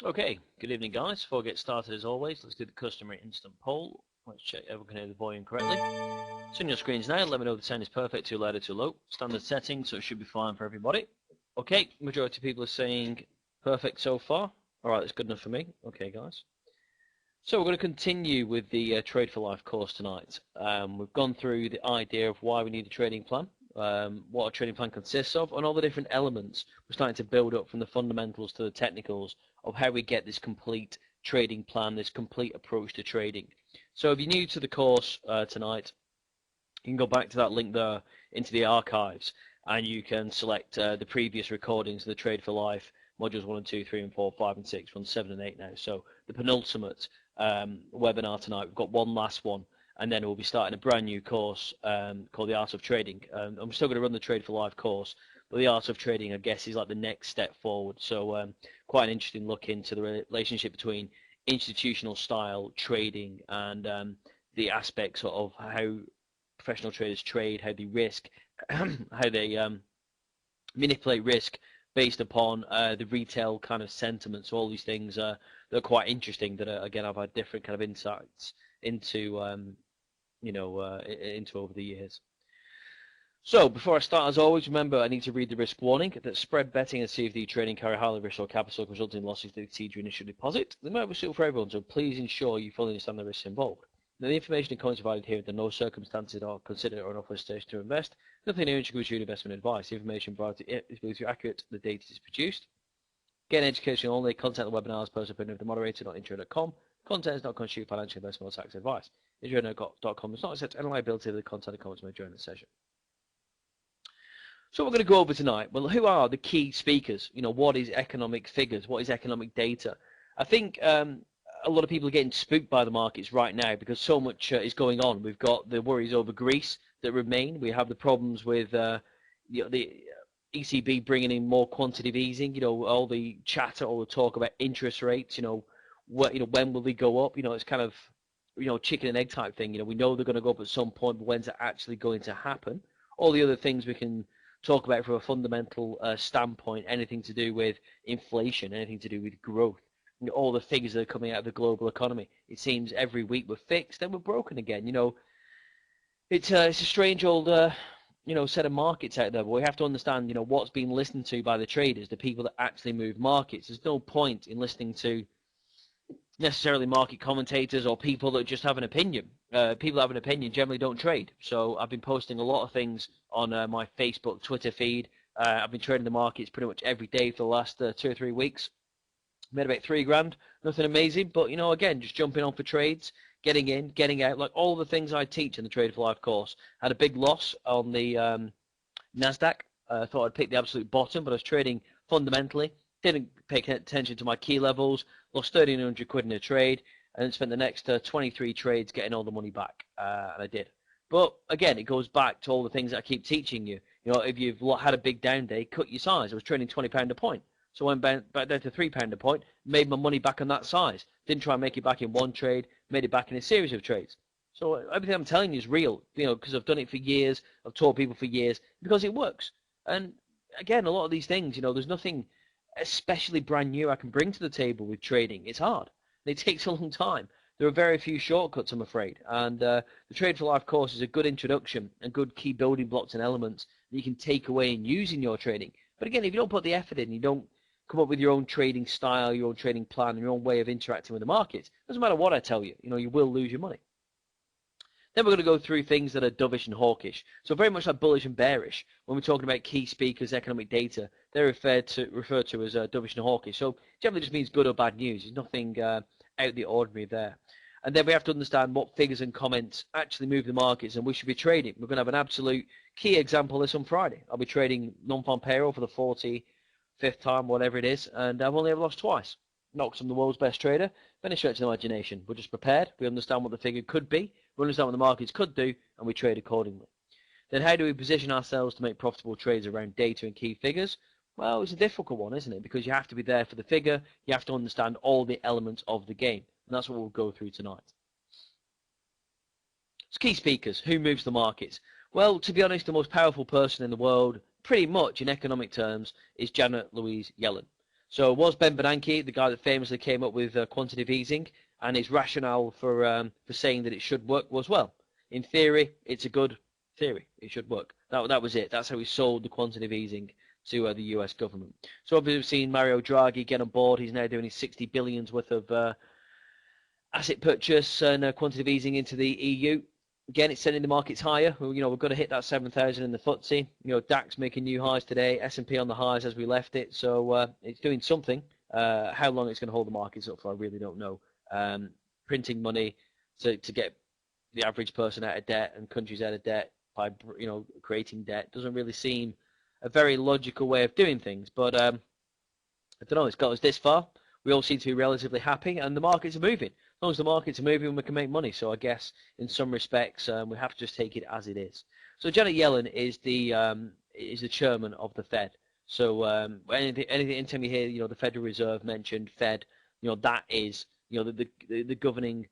Okay, good evening guys. Before we get started as always, let's do the customary instant poll. Let's check everyone can hear the volume correctly. It's on your screens now. Let me know if the sound is perfect, too loud or too low. Standard setting, so it should be fine for everybody. Okay, majority of people are saying perfect so far. Alright, that's good enough for me. Okay guys. So we're going to continue with the Trade for Life course tonight. We've gone through the idea of why we need a trading plan, what a trading plan consists of, and all the different elements. We're starting to build up from the fundamentals to the technicals of how we get this complete trading plan, this complete approach to trading. So if you're new to the course tonight, you can go back to that link there into the archives, and you can select the previous recordings of the Trade for Life modules 1 and 2, 3 and 4, 5 and 6, from 7 and 8 now. So the penultimate webinar tonight. We've got one last one, and then we'll be starting a brand new course called The Art of Trading. I'm still going to run the Trade for Life course, but The Art of Trading, I guess, is like the next step forward. So quite an interesting look into the relationship between institutional style trading and the aspects of how professional traders trade, how they risk, how they manipulate risk based upon the retail kind of sentiment. So all these things that are quite interesting. That again, I've had different kind of insights into, into over the years. So before I start, as always, remember I need to read the risk warning that spread betting and CFD trading carry highly risk or capital, resulting in losses that exceed your initial deposit. They might be suitable for everyone, so please ensure you fully understand the risks involved. Now, the information and comments provided here under no circumstances are considered or an offer to invest. Nothing here constitutes investment advice. The information provided is believed to be accurate. The data is produced. Get education only. Content of the webinar is personal opinion of the moderator, not intro.com. Content is not constitute financial investment or tax advice. Intro.com does not accept any liability of the content and comments made during the session. So we're going to go over tonight. Well, who are the key speakers? What is economic figures? What is economic data? I think a lot of people are getting spooked by the markets right now because so much is going on. We've got the worries over Greece that remain. We have the problems with the ECB bringing in more quantitative easing. All the chatter, all the talk about interest rates. When will they go up? It's kind of chicken and egg type thing. We know they're going to go up at some point, but when's it actually going to happen? All the other things we can talk about from a fundamental standpoint, anything to do with inflation, anything to do with growth, all the figures that are coming out of the global economy. It seems every week we're fixed, then we're broken again. It's a strange old set of markets out there, but we have to understand what's being listened to by the traders, the people that actually move markets. There's no point in listening to necessarily market commentators or people that just have an opinion. People that have an opinion generally don't trade. So I've been posting a lot of things on my Facebook, Twitter feed. I've been trading the markets pretty much every day for the last 2 or 3 weeks. Made about $3 grand. Nothing amazing, but again, just jumping on for trades, getting in, getting out, like all the things I teach in the Trade for Life course. Had a big loss on the Nasdaq. I thought I'd pick the absolute bottom, but I was trading fundamentally. Didn't pay attention to my key levels. Lost 1,300 quid in a trade, and then spent the next 23 trades getting all the money back, and I did. But again, it goes back to all the things that I keep teaching you. If you've had a big down day, cut your size. I was trading £20 a point, so I went back down to £3 a point, made my money back on that size. Didn't try and make it back in one trade, made it back in a series of trades. So everything I'm telling you is real, because I've done it for years. I've taught people for years because it works. And again, a lot of these things, there's nothing especially brand new I can bring to the table with trading. It's hard. It takes a long time. There are very few shortcuts, I'm afraid. And the Trade for Life course is a good introduction and good key building blocks and elements that you can take away and use in your trading. But again, if you don't put the effort in, you don't come up with your own trading style, your own trading plan, and your own way of interacting with the markets, doesn't matter what I tell you, you will lose your money. Then we're going to go through things that are dovish and hawkish. So very much like bullish and bearish. When we're talking about key speakers, economic data, they're referred to as dovish and hawkish. So generally just means good or bad news. There's nothing out of the ordinary there. And then we have to understand what figures and comments actually move the markets and we should be trading. We're going to have an absolute key example of this on Friday. I'll be trading non-farm payroll for the 45th time, whatever it is, and I've only ever lost twice. Not because I'm the world's best trader, but any stretch of imagination. We're just prepared. We understand what the figure could be. We understand what the markets could do, and we trade accordingly. Then how do we position ourselves to make profitable trades around data and key figures? Well, it's a difficult one, isn't it? Because you have to be there for the figure. You have to understand all the elements of the game. And that's what we'll go through tonight. So key speakers. Who moves the markets? Well, to be honest, the most powerful person in the world, pretty much in economic terms, is Janet Louise Yellen. So it was Ben Bernanke, the guy that famously came up with quantitative easing, and his rationale for saying that it should work was, well, in theory, it's a good theory. It should work. That was it. That's how he sold the quantitative easing to the US government. So obviously we've seen Mario Draghi get on board. He's now doing his 60 billions worth of asset purchase and quantitative easing into the EU. Again, it's sending the markets higher. We're going to hit that 7,000 in the FTSE. DAX making new highs today. S&P on the highs as we left it. So it's doing something. How long it's going to hold the markets up for, I really don't know. Printing money to get the average person out of debt and countries out of debt by creating debt doesn't really seem a very logical way of doing things. But I don't know. It's got us this far. We all seem to be relatively happy, and the markets are moving. As long as the markets are moving, we can make money. So I guess in some respects, we have to just take it as it is. So Janet Yellen is the chairman of the Fed. So anytime you hear the Federal Reserve mentioned, Fed, that is the governing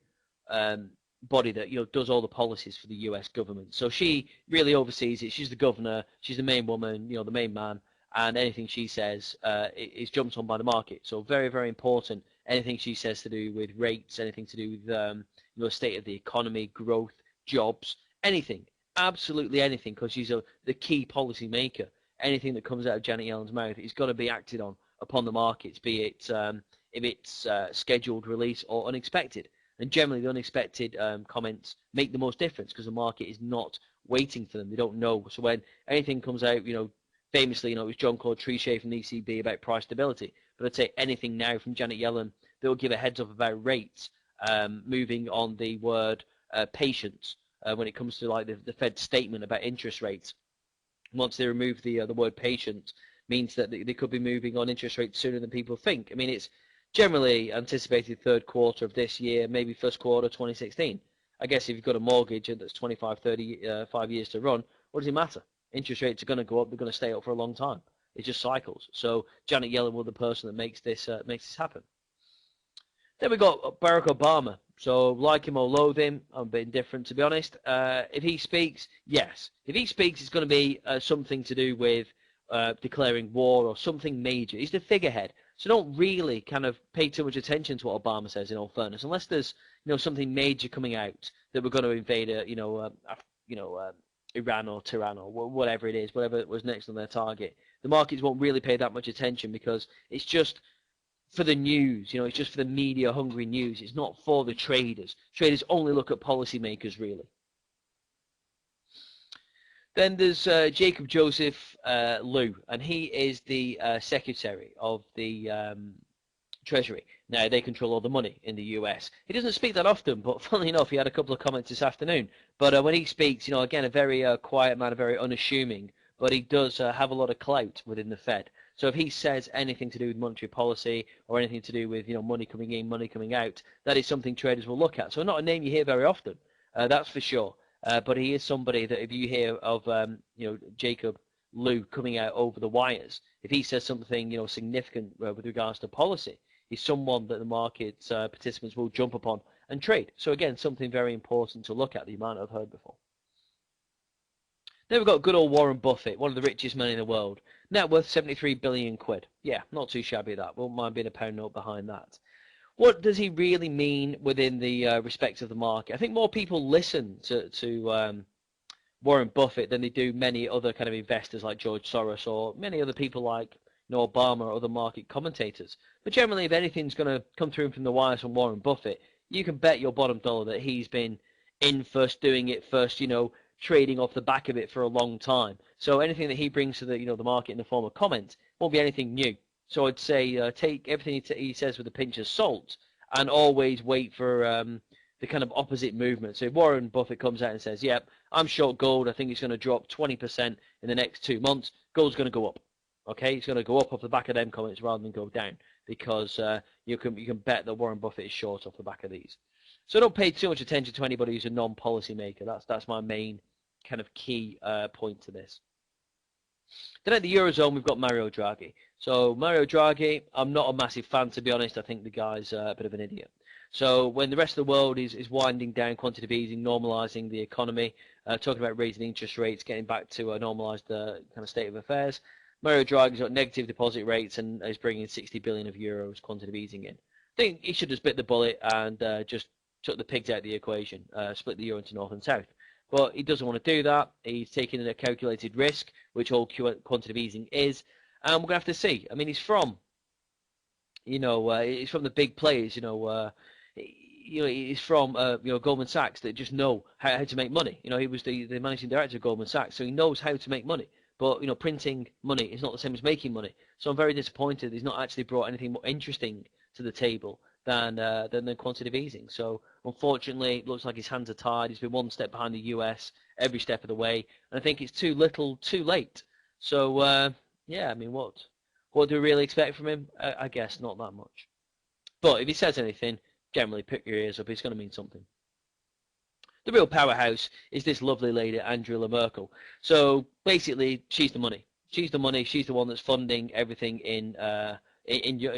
body that does all the policies for the U.S. government. So she really oversees it. She's the governor. She's the main woman. The main man. And anything she says is jumped on by the market. So very, very important. Anything she says to do with rates, anything to do with the state of the economy, growth, jobs, anything, absolutely anything, because she's the key policy maker. Anything that comes out of Janet Yellen's mouth is going to be acted on upon the markets, be it if it's scheduled release or unexpected. And generally, the unexpected comments make the most difference because the market is not waiting for them. They don't know. So when anything comes out, famously, it was John-Claude Trichet from the ECB about price stability. But I'd say anything now from Janet Yellen that will give a heads up about rates, moving on the word patience when it comes to like the Fed statement about interest rates. Once they remove the word patient, means that they could be moving on interest rates sooner than people think. I mean, it's generally anticipated third quarter of this year, maybe first quarter 2016. I guess if you've got a mortgage that's 25, 35 years to run, what does it matter? Interest rates are going to go up. They're going to stay up for a long time. It's just cycles. So Janet Yellen will be the person that makes this happen. Then we got Barack Obama. So like him or loathe him, I'm a bit indifferent to be honest. If he speaks, yes. If he speaks, it's going to be something to do with declaring war or something major. He's the figurehead. So don't really kind of pay too much attention to what Obama says, in all fairness, unless there's something major coming out that we're going to invade Iran or Tehran or whatever it is, whatever was next on their target. The markets won't really pay that much attention because it's just for the news. It's just for the media-hungry news. It's not for the traders. Traders only look at policymakers, really. Then there's Jacob Joseph Liu, and he is the secretary of the Treasury. Now, they control all the money in the US. He doesn't speak that often, but funnily enough, he had a couple of comments this afternoon. But when he speaks, again, a very quiet man, a very unassuming, but he does have a lot of clout within the Fed. So if he says anything to do with monetary policy or anything to do with money coming in, money coming out, that is something traders will look at. So not a name you hear very often, that's for sure. But he is somebody that if you hear of Jacob Liu coming out over the wires, if he says something significant with regards to policy, he's someone that the market participants will jump upon and trade. So again, something very important to look at that you might not have heard before. Then we've got good old Warren Buffett, one of the richest men in the world. Net worth 73 billion quid. Yeah, not too shabby that. Won't mind being a pound note behind that. What does he really mean within the respect of the market? I think more people listen to Warren Buffett than they do many other kind of investors like George Soros or many other people like Obama or other market commentators. But generally, if anything's going to come through from the wires from Warren Buffett, you can bet your bottom dollar that he's been in first, doing it first, trading off the back of it for a long time. So anything that he brings to the market in the form of comment won't be anything new. So I'd say take everything he says with a pinch of salt and always wait for the kind of opposite movement. So if Warren Buffett comes out and says, yep, I'm short gold, I think it's going to drop 20% in the next 2 months, gold's going to go up. Okay, it's going to go up off the back of them comments rather than go down because you can bet that Warren Buffett is short off the back of these. So don't pay too much attention to anybody who's a non-policy maker. That's my main kind of key point to this. Then at the Eurozone, we've got Mario Draghi. So Mario Draghi, I'm not a massive fan, to be honest. I think the guy's a bit of an idiot. So when the rest of the world is winding down quantitative easing, normalizing the economy, talking about raising interest rates, getting back to a normalized kind of state of affairs, Mario Draghi's got negative deposit rates and is bringing 60 billion of euros quantitative easing in. I think he should have bit the bullet and just took the pigs out of the equation, split the euro into north and south. But he doesn't want to do that. He's taking a calculated risk, which all quantitative easing is, and we're going to have to see. I mean, he's from, he's from the big players. He's from Goldman Sachs that just know how to make money. He was the managing director of Goldman Sachs, so he knows how to make money. But printing money is not the same as making money. So I'm very disappointed he's not actually brought anything more interesting to the table than the quantitative easing. So unfortunately, it looks like his hands are tied. He's been one step behind the US every step of the way, and I think it's too little, too late. So yeah, I mean, what do we really expect from him? I guess not that much. But if he says anything, generally pick your ears up. It's going to mean something. The real powerhouse is this lovely lady, Angela Merkel. So basically, she's the money. She's the money. She's the one that's funding everything in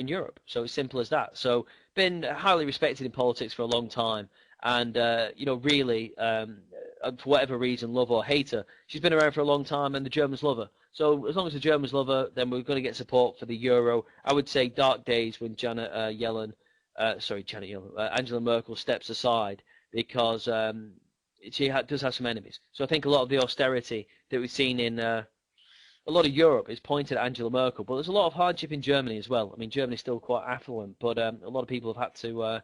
Europe. So it's simple as that. So been highly respected in politics for a long time, and really, for whatever reason, love or hate her, she's been around for a long time, and the Germans love her. So as long as the Germans love her, then we're going to get support for the euro. I would say dark days when Angela Merkel steps aside, because she does have some enemies. So I think a lot of the austerity that we've seen in a lot of Europe is pointed at Angela Merkel, but there's a lot of hardship in Germany as well. I mean, Germany's still quite affluent, but a lot of people have had to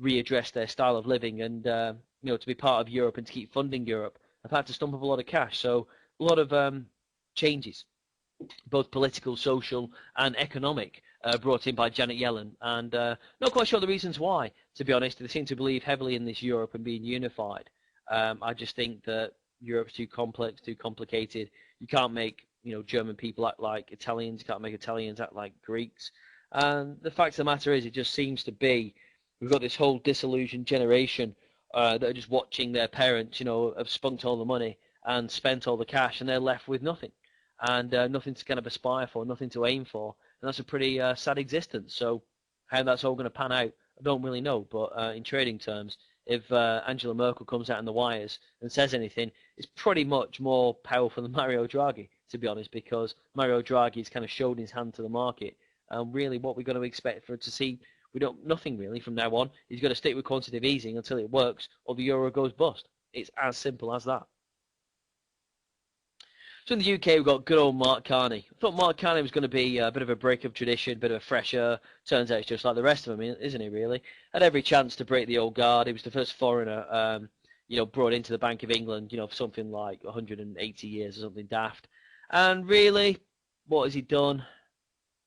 readdress their style of living, and to be part of Europe and to keep funding Europe, have had to stump up a lot of cash. So a lot of changes, both political, social, and economic, brought in by Janet Yellen, and not quite sure the reasons why, to be honest. They seem to believe heavily in this Europe and being unified. I just think that Europe's too complex, too complicated. You can't make German people act like Italians. You can't make Italians act like Greeks. And the fact of the matter is, it just seems to be we've got this whole disillusioned generation that are just watching their parents, have spunked all the money and spent all the cash, and they're left with nothing, and nothing to kind of aspire for, nothing to aim for, and that's a pretty sad existence. So how that's all going to pan out, I don't really know. But in trading terms, if Angela Merkel comes out in the wires and says anything, it's pretty much more powerful than Mario Draghi, to be honest, because Mario Draghi's kind of showed his hand to the market. And really, what we're going to expect for to see, nothing really from now on. He's got to stick with quantitative easing until it works, or the euro goes bust. It's as simple as that. So in the UK, we've got good old Mark Carney. I thought Mark Carney was going to be a bit of a break of tradition, a bit of a fresher. Turns out it's just like the rest of them, isn't he, really? Had every chance to break the old guard. He was the first foreigner, brought into the Bank of England, for something like 180 years or something daft. And really, what has he done?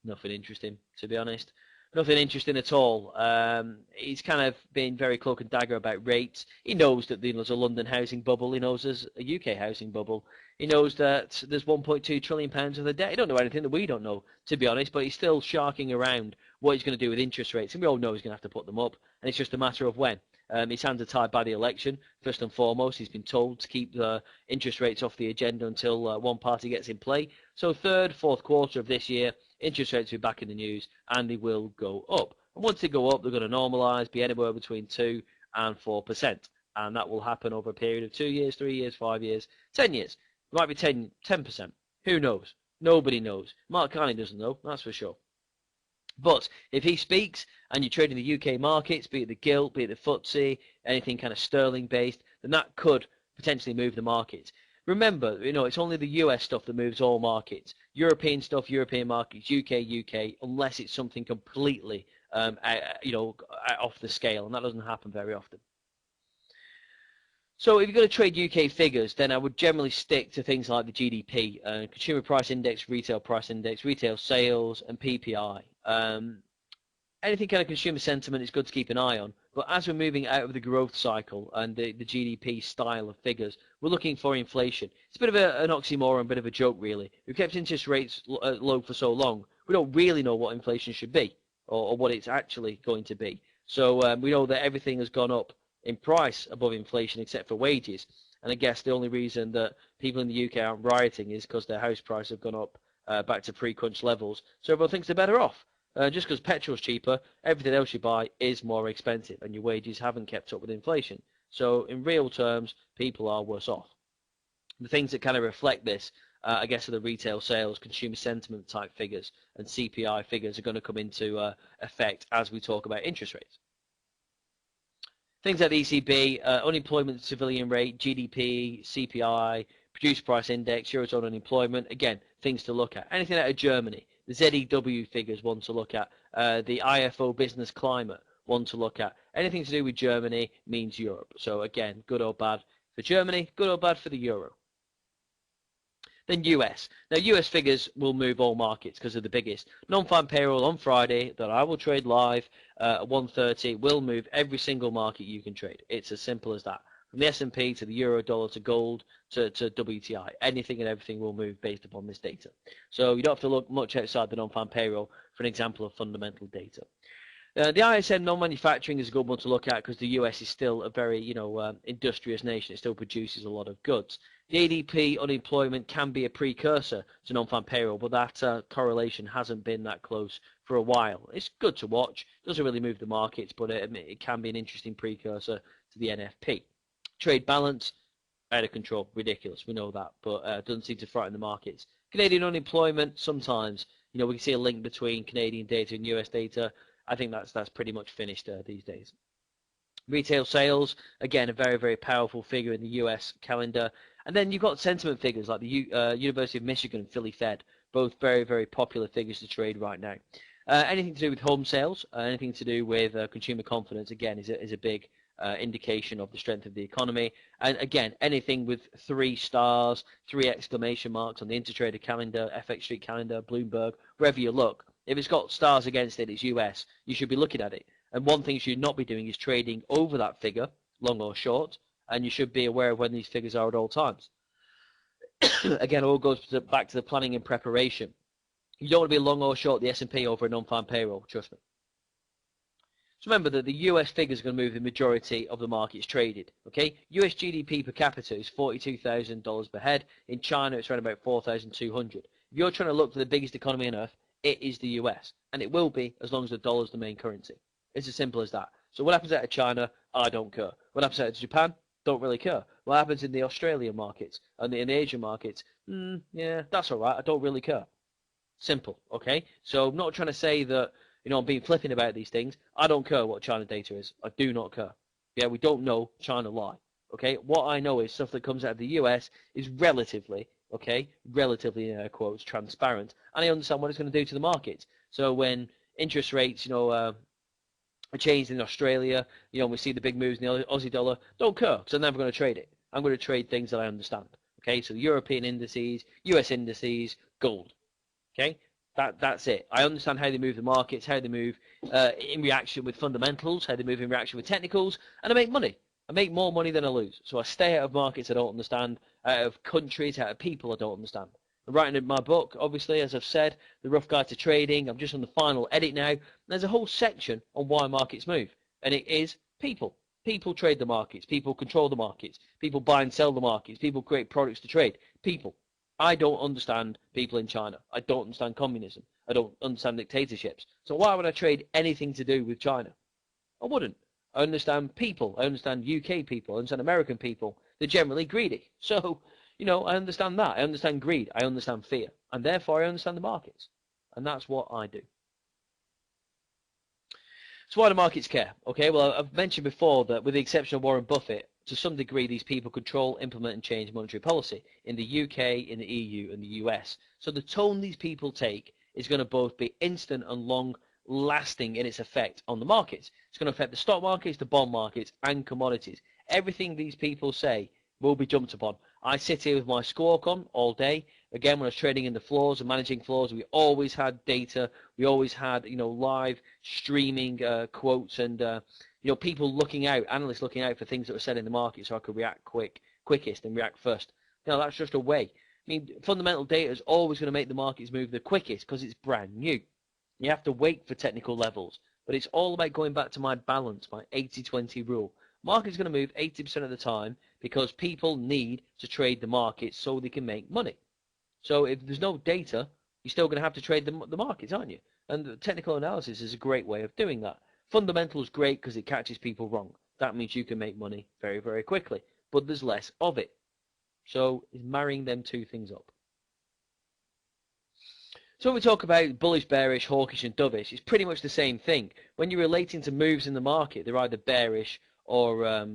Nothing interesting, to be honest. Nothing interesting at all. He's kind of been very cloak and dagger about rates. He knows that there's a London housing bubble. He knows there's a UK housing bubble. He knows that there's £1.2 trillion of the debt. He don't know anything that we don't know, to be honest, but he's still sharking around what he's going to do with interest rates. And we all know he's going to have to put them up, and it's just a matter of when. His hands are tied by the election. First and foremost, he's been told to keep the interest rates off the agenda until one party gets in play. So third, fourth quarter of this year, interest rates will be back in the news, and they will go up. And once they go up, they're going to normalise, be anywhere between 2 and 4%. And that will happen over a period of 2 years, 3 years, 5 years, 10 years. It might be 10%. Who knows? Nobody knows. Mark Carney doesn't know, that's for sure. But if he speaks and you're trading the UK markets, be it the gilt, be it the FTSE, anything kind of sterling based, then that could potentially move the markets. Remember, it's only the US stuff that moves all markets. European stuff, European markets, UK, unless it's something completely, off the scale, and that doesn't happen very often. So if you're going to trade UK figures, then I would generally stick to things like the GDP, Consumer Price Index, Retail Sales, and PPI. Anything kind of consumer sentiment is good to keep an eye on. But as we're moving out of the growth cycle and the GDP style of figures, we're looking for inflation. It's a bit of an oxymoron, a bit of a joke, really. We've kept interest rates low for so long, we don't really know what inflation should be or what it's actually going to be. So we know that everything has gone up in price above inflation except for wages. And I guess the only reason that people in the UK aren't rioting is because their house prices have gone up back to pre-crunch levels. So everyone thinks they're better off. Just because petrol's cheaper, everything else you buy is more expensive, and your wages haven't kept up with inflation. So in real terms, people are worse off. The things that kind of reflect this I guess the retail sales, consumer sentiment type figures, and CPI figures are going to come into effect as we talk about interest rates. Things like the ECB, unemployment civilian rate, GDP, CPI, producer price index, Eurozone unemployment, again, things to look at. Anything out of Germany, the ZEW figures, one to look at. The IFO business climate, one to look at. Anything to do with Germany means Europe. So again, good or bad for Germany, good or bad for the Euro. Then US. Now US figures will move all markets because of the biggest. Non-farm payroll on Friday that I will trade live at 1:30 will move every single market you can trade. It's as simple as that. From the S&P to the euro dollar to gold to WTI. Anything and everything will move based upon this data. So you don't have to look much outside the non-farm payroll for an example of fundamental data. The ISM non-manufacturing is a good one to look at because the US is still a very, industrious nation. It still produces a lot of goods. The ADP unemployment can be a precursor to non-farm payroll, but that correlation hasn't been that close for a while. It's good to watch. It doesn't really move the markets, but it can be an interesting precursor to the NFP. Trade balance, out of control, ridiculous. We know that, but doesn't seem to frighten the markets. Canadian unemployment, sometimes, we can see a link between Canadian data and US data. I think that's pretty much finished these days. Retail sales, again, a very, very powerful figure in the US calendar. And then you've got sentiment figures like the University of Michigan, Philly Fed, both very, very popular figures to trade right now. Anything to do with home sales, anything to do with consumer confidence, again, is a big indication of the strength of the economy. And again, anything with 3 stars, 3 exclamation marks on the Intertrader calendar, FX Street calendar, Bloomberg, wherever you look, if it's got stars against it, it's US. You should be looking at it. And one thing you should not be doing is trading over that figure, long or short, and you should be aware of when these figures are at all times. Again, it all goes back to the planning and preparation. You don't want to be long or short the S&P over a non-farm payroll, trust me. So remember that the US figures are going to move the majority of the markets traded. Okay, US GDP per capita is $42,000 per head. In China, it's around about 4,200. If you're trying to look for the biggest economy on earth, it is the US, and it will be as long as the dollar is the main currency. It's as simple as that. So what happens out of China, I don't care. What happens out of Japan, don't really care. What happens in the Australian markets and in the Asian markets, yeah, that's all right. I don't really care. Simple, okay? So I'm not trying to say that, I'm being flippant about these things. I don't care what China data is. I do not care. Yeah, we don't know China lie, okay? What I know is stuff that comes out of the US is relatively, in air quotes, transparent. And I understand what it's going to do to the markets. So when interest rates, are changed in Australia, we see the big moves in the Aussie dollar, don't care, because I'm never going to trade it. I'm going to trade things that I understand. Okay, so European indices, US indices, gold. Okay, that's it. I understand how they move the markets, how they move in reaction with fundamentals, how they move in reaction with technicals, and I make money. I make more money than I lose. So I stay out of markets I don't understand, out of countries, out of people I don't understand. I'm writing in my book, obviously, as I've said, The Rough Guide to Trading. I'm just on the final edit now. There's a whole section on why markets move, and it is people. People trade the markets. People control the markets. People buy and sell the markets. People create products to trade. People. I don't understand people in China. I don't understand communism. I don't understand dictatorships. So why would I trade anything to do with China? I wouldn't. I understand people. I understand UK people. I understand American people. They're generally greedy. So, I understand that. I understand greed. I understand fear. And therefore, I understand the markets. And that's what I do. So why do markets care? Okay, well, I've mentioned before that with the exception of Warren Buffett, to some degree, these people control, implement, and change monetary policy in the UK, in the EU, and the US. So the tone these people take is going to both be instant and long-lasting in its effect on the markets. It's going to affect the stock markets, the bond markets, and commodities. Everything these people say will be jumped upon. I sit here with my squawk on all day. Again, when I was trading in the floors and managing floors, we always had data. We always had, live streaming quotes and, people looking out, analysts looking out for things that were said in the market so I could react quickest and react first. That's just a way. I mean, fundamental data is always going to make the markets move the quickest because it's brand new. You have to wait for technical levels, but it's all about going back to my balance, my 80-20 rule. Market's going to move 80% of the time because people need to trade the market so they can make money. So if there's no data, you're still going to have to trade the markets, aren't you? And the technical analysis is a great way of doing that. Fundamental is great because it catches people wrong. That means you can make money very, very quickly, but there's less of it. So it's marrying them two things up. So when we talk about bullish, bearish, hawkish and dovish, it's pretty much the same thing. When you're relating to moves in the market, they're either bearish or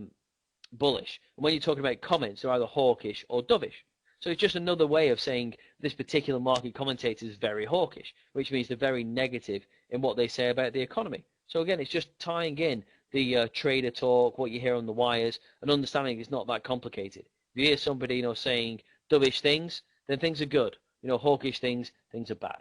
bullish. And when you're talking about comments, they're either hawkish or dovish. So it's just another way of saying this particular market commentator is very hawkish, which means they're very negative in what they say about the economy. So again, it's just tying in the trader talk, what you hear on the wires, and understanding it's not that complicated. If you hear somebody, saying dovish things, then things are good. Hawkish things are bad.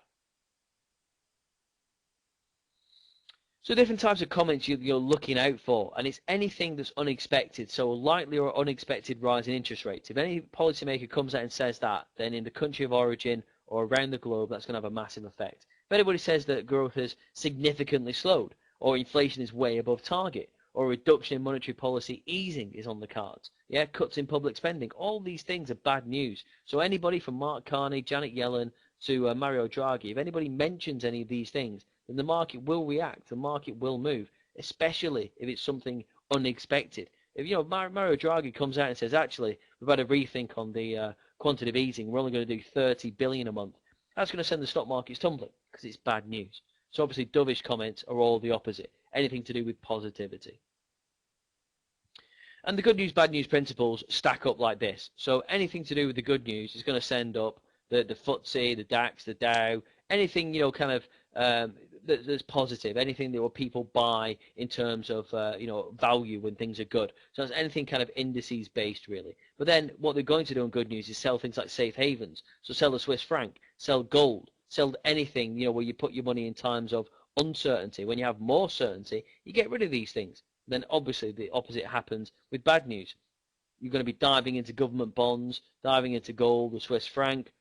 So different types of comments you're looking out for, and it's anything that's unexpected. So a likely or unexpected rise in interest rates. If any policymaker comes out and says that, then in the country of origin or around the globe, that's going to have a massive effect. If anybody says that growth has significantly slowed, or inflation is way above target, or a reduction in monetary policy easing is on the cards, cuts in public spending, all these things are bad news. So anybody from Mark Carney, Janet Yellen to Mario Draghi, if anybody mentions any of these things, then the market will react, the market will move, especially if it's something unexpected. If Mario Draghi comes out and says, actually, we've had a rethink on the quantitative easing, we're only going to do 30 billion a month, that's going to send the stock markets tumbling because it's bad news. So obviously dovish comments are all the opposite, anything to do with positivity. And the good news, bad news principles stack up like this. So anything to do with the good news is going to send up the FTSE, the DAX, the Dow, anything, that's positive, anything that people buy in terms of, value when things are good. So it's anything kind of indices based, really. But then what they're going to do in good news is sell things like safe havens. So sell the Swiss franc, sell gold, sell anything, where you put your money in times of uncertainty. When you have more certainty, you get rid of these things. Then obviously the opposite happens with bad news. You're going to be diving into government bonds, diving into gold, the Swiss franc,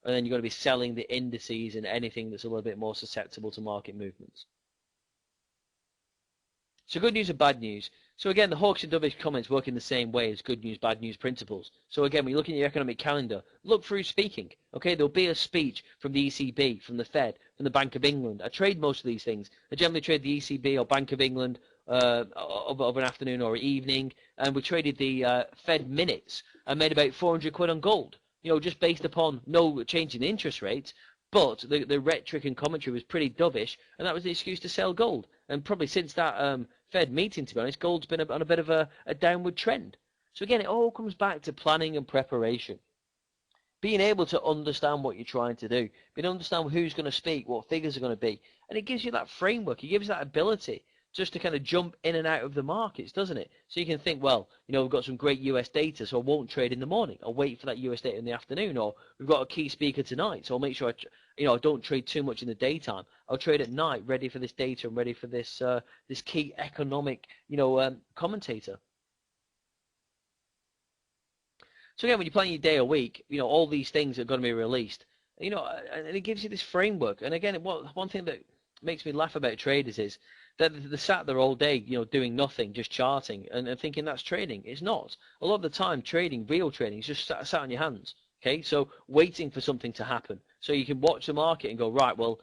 and then you're going to be selling the indices and anything that's a little bit more susceptible to market movements. So good news and bad news. So again, the hawkish and dovish comments work in the same way as good news, bad news principles. So again, when you're looking at your economic calendar, look through speaking. Okay, there'll be a speech from the ECB, from the Fed, from the Bank of England. I trade most of these things. I generally trade the ECB or Bank of England of an afternoon or evening, and we traded the Fed minutes and made about 400 quid on gold. Just based upon no change in interest rates, but the rhetoric and commentary was pretty dovish, and that was the excuse to sell gold. And probably since that Fed meeting, to be honest, gold's been on a bit of a downward trend. So again, it all comes back to planning and preparation. Being able to understand what you're trying to do, being able to understand who's going to speak, what figures are going to be, and it gives you that framework, it gives that ability just to kind of jump in and out of the markets, doesn't it? So you can think, well, we've got some great US data, so I won't trade in the morning. I'll wait for that US data in the afternoon, or we've got a key speaker tonight, so I'll make sure I don't trade too much in the daytime. I'll trade at night, ready for this data and ready for this this key economic, commentator. So again, when you're planning your day or week, all these things are going to be released, and it gives you this framework. And again, one thing that makes me laugh about traders is that they're sat there all day, doing nothing, just charting and thinking that's trading. It's not. A lot of the time, real trading, is just sat on your hands. Okay, so waiting for something to happen. So you can watch the market and go, right, well,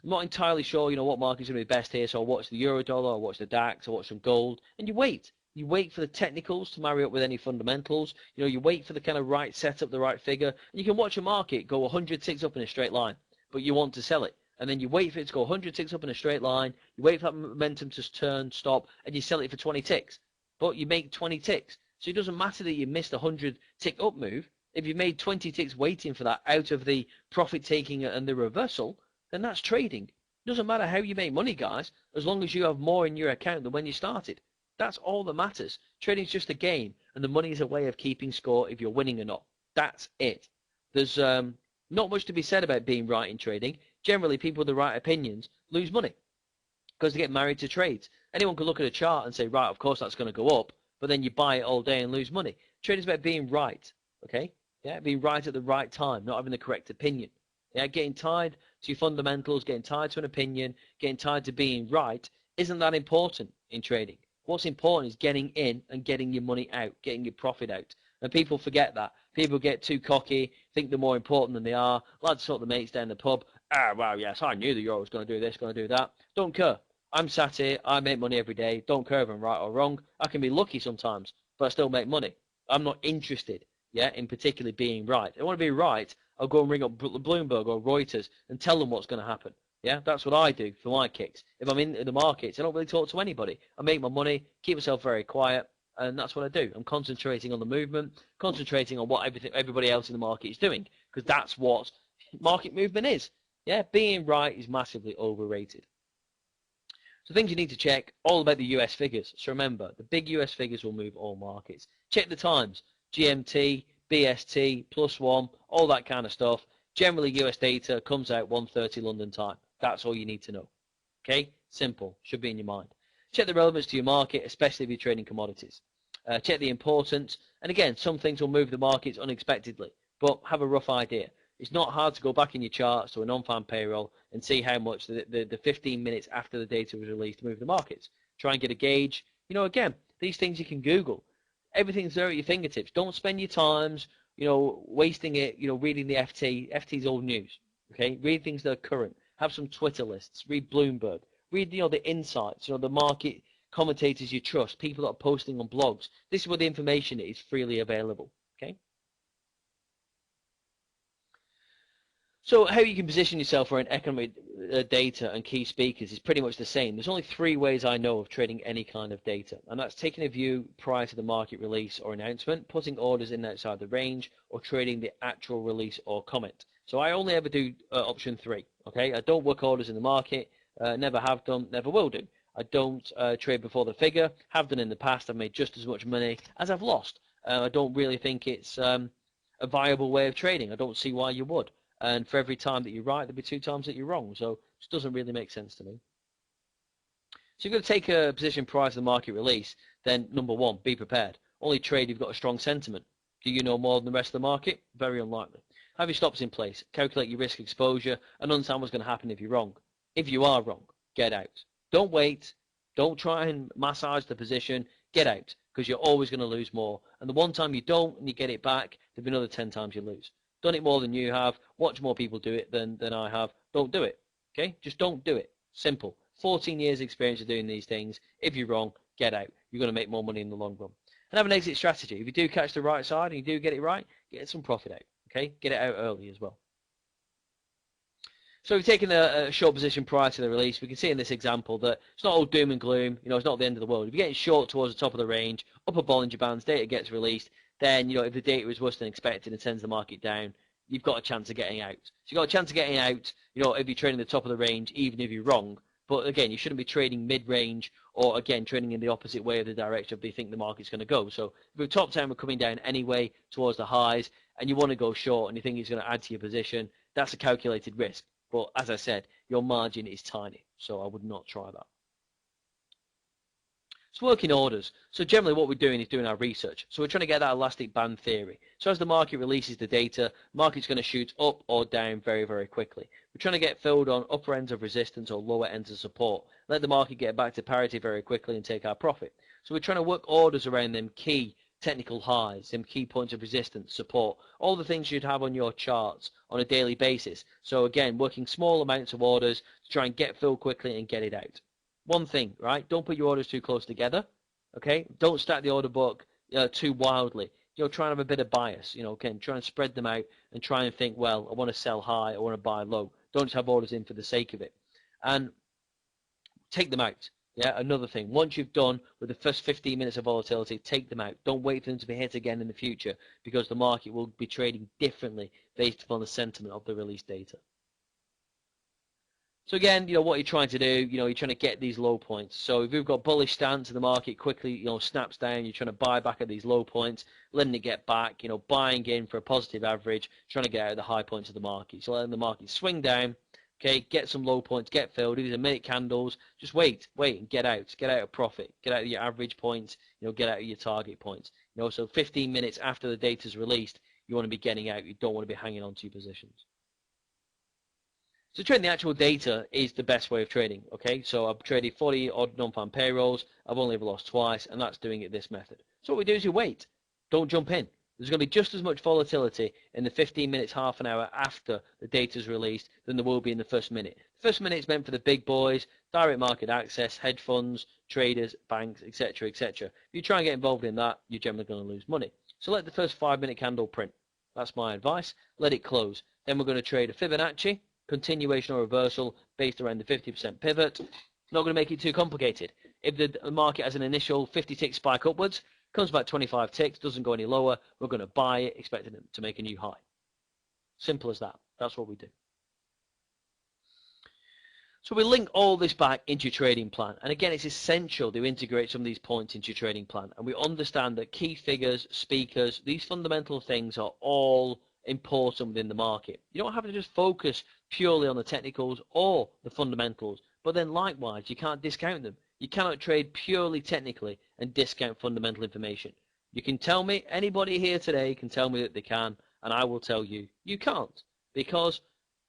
I'm not entirely sure, what market's going to be best here, so I'll watch the euro dollar, I'll watch the DAX, I'll watch some gold, and you wait. You wait for the technicals to marry up with any fundamentals. You wait for the kind of right setup, the right figure, and you can watch a market go 100 ticks up in a straight line, but you want to sell it. And then you wait for it to go 100 ticks up in a straight line, you wait for that momentum to turn, stop, and you sell it for 20 ticks. But you make 20 ticks. So it doesn't matter that you missed a 100 tick up move. If you've made 20 ticks waiting for that out of the profit taking and the reversal, then that's trading. It doesn't matter how you make money, guys, as long as you have more in your account than when you started. That's all that matters. Trading is just a game, and the money is a way of keeping score if you're winning or not. That's it. There's not much to be said about being right in trading. Generally, people with the right opinions lose money because they get married to trades. Anyone can look at a chart and say, right, of course that's going to go up, but then you buy it all day and lose money. Trading is about being right, okay? Yeah, being right at the right time, not having the correct opinion. Yeah, getting tied to your fundamentals, getting tied to an opinion, getting tied to being right isn't that important in trading. What's important is getting in and getting your money out, getting your profit out. And people forget that. People get too cocky, think they're more important than they are. Lads sort the mates down the pub. Well, yes, I knew the euro was going to do this, going to do that. Don't care. I'm sat here. I make money every day. Don't care if I'm right or wrong. I can be lucky sometimes, but I still make money. I'm not interested, in particularly being right. I want to be right. I'll go and ring up Bloomberg or Reuters and tell them what's going to happen. Yeah, that's what I do for my kicks. If I'm in the markets, I don't really talk to anybody. I make my money, keep myself very quiet, and that's what I do. I'm concentrating on the movement, concentrating on what everybody else in the market is doing, because that's what market movement is. Yeah, being right is massively overrated. So things you need to check, all about the US figures. So remember, the big US figures will move all markets. Check the times, GMT, BST, +1, all that kind of stuff. Generally, US data comes out 1:30 London time. That's all you need to know. Okay, simple, should be in your mind. Check the relevance to your market, especially if you're trading commodities. Check the importance, and again, some things will move the markets unexpectedly, but have a rough idea. It's not hard to go back in your charts to a non-farm payroll and see how much the 15 minutes after the data was released moved the markets. Try and get a gauge. Again, these things you can Google. Everything's there at your fingertips. Don't spend your times, wasting it, reading the FT. FT's old news. Okay, read things that are current. Have some Twitter lists. Read Bloomberg. Read, the insights. The market commentators you trust. People that are posting on blogs. This is where the information is freely available. Okay. So how you can position yourself for an economic data and key speakers is pretty much the same. There's only 3 ways I know of trading any kind of data, and that's taking a view prior to the market release or announcement, putting orders in outside the range, or trading the actual release or comment. So I only ever do option 3. Okay, I don't work orders in the market, never have done, never will do. I don't trade before the figure, have done in the past. I've made just as much money as I've lost. I don't really think it's a viable way of trading. I don't see why you would. And for every time that you're right, there'll be 2 times that you're wrong. So it just doesn't really make sense to me. So you're going to take a position prior to the market release, then number 1, be prepared. Only trade if you've got a strong sentiment. Do you know more than the rest of the market? Very unlikely. Have your stops in place, calculate your risk exposure, and understand what's going to happen if you're wrong. If you are wrong, get out. Don't wait. Don't try and massage the position. Get out, because you're always going to lose more. And the one time you don't and you get it back, there'll be another 10 times you lose. Done it more than you have, watch more people do it than I have, don't do it. Okay, just don't do it. Simple. 14 years experience of doing these things. If you're wrong, get out. You're going to make more money in the long run. And have an exit strategy. If you do catch the right side and you do get it right, get some profit out. Okay, get it out early as well. So we've taken a short position prior to the release. We can see in this example that it's not all doom and gloom. It's not the end of the world. If you're getting short towards the top of the range, upper Bollinger Bands, data gets released, then if the data is worse than expected and sends the market down, you've got a chance of getting out. So you've got a chance of getting out, if you're trading the top of the range, even if you're wrong. But again, you shouldn't be trading mid-range or, again, trading in the opposite way of the direction of they think the market's going to go. So if we're top 10, we're coming down anyway towards the highs, and you want to go short and you think it's going to add to your position, that's a calculated risk. But as I said, your margin is tiny, so I would not try that. So working orders. So generally what we're doing is doing our research. So we're trying to get that elastic band theory. So as the market releases the data, market's going to shoot up or down very, very quickly. We're trying to get filled on upper ends of resistance or lower ends of support. Let the market get back to parity very quickly and take our profit. So we're trying to work orders around them key technical highs, them key points of resistance, support, all the things you'd have on your charts on a daily basis. So again, working small amounts of orders to try and get filled quickly and get it out. One thing, right? Don't put your orders too close together, okay? Don't stack the order book too wildly. Try and have a bit of bias, again, try and spread them out and try and think, well, I want to sell high, I want to buy low. Don't just have orders in for the sake of it. And take them out. Yeah, another thing. Once you've done with the first 15 minutes of volatility, take them out. Don't wait for them to be hit again in the future, because the market will be trading differently based upon the sentiment of the released data. So again, what you're trying to do, you're trying to get these low points. So if you've got bullish stance and the market quickly, snaps down, you're trying to buy back at these low points, letting it get back, buying in for a positive average, trying to get out of the high points of the market. So letting the market swing down, okay, get some low points, get filled. These are minute candles. Just wait and get out of profit, get out of your average points, get out of your target points. So 15 minutes after the data's released, you want to be getting out. You don't want to be hanging on to your positions. So trading the actual data is the best way of trading, okay? So I've traded 40 odd non-farm payrolls. I've only ever lost twice, and that's doing it this method. So what we do is we wait. Don't jump in. There's going to be just as much volatility in the 15 minutes, half an hour after the data is released than there will be in the first minute. The first minute is meant for the big boys, direct market access, hedge funds, traders, banks, etc., etc. If you try and get involved in that, you're generally going to lose money. So let the first 5-minute candle print. That's my advice. Let it close. Then we're going to trade a Fibonacci, continuation or reversal based around the 50% pivot. Not going to make it too complicated. If the market has an initial 50 tick spike upwards, comes back 25 ticks, doesn't go any lower, we're going to buy it, expecting it to make a new high. Simple as that. That's what we do. So we link all this back into your trading plan. And again, it's essential to integrate some of these points into your trading plan. And we understand that key figures, speakers, these fundamental things are all important within the market. You don't have to just focus purely on the technicals or the fundamentals. But then likewise, you can't discount them. You cannot trade purely technically and discount fundamental information. You can tell me, anybody here today can tell me that they can, and I will tell you, you can't. Because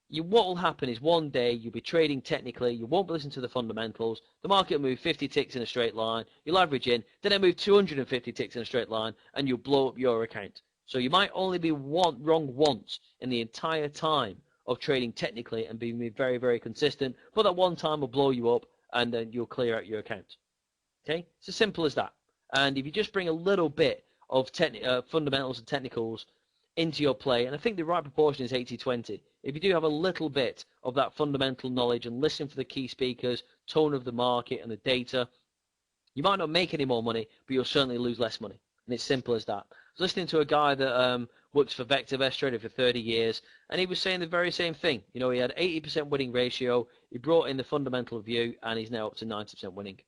what will happen is one day you'll be trading technically, you won't be listening to the fundamentals, the market will move 50 ticks in a straight line, you'll average in, then it'll move 250 ticks in a straight line, and you'll blow up your account. So you might only be wrong once in the entire time of trading technically and being very, very consistent, but that one time will blow you up, and then you'll clear out your account. Okay, it's as simple as that. And if you just bring a little bit of fundamentals and technicals into your play, and I think the right proportion is 80-20. If you do have a little bit of that fundamental knowledge and listen for the key speakers, tone of the market and the data, you might not make any more money, but you'll certainly lose less money. And it's simple as that. I was listening to a guy that works for VectorVest, traded for 30 years, and he was saying the very same thing. You know, he had 80% winning ratio, he brought in the fundamental view, and he's now up to 90% winning.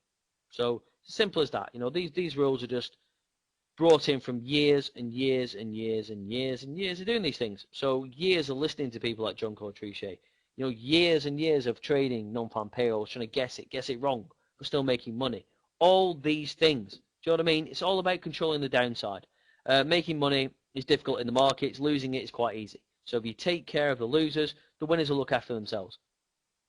So simple as that. You know, these rules are just brought in from years and years and years and years and years of doing these things. So years of listening to people like John Cortrice. You know, years and years of trading non-farm payrolls, trying to guess it wrong, but still making money. All these things. Do you know what I mean? It's all about controlling the downside. Making money is difficult in the markets. Losing it is quite easy. So if you take care of the losers, the winners will look after themselves.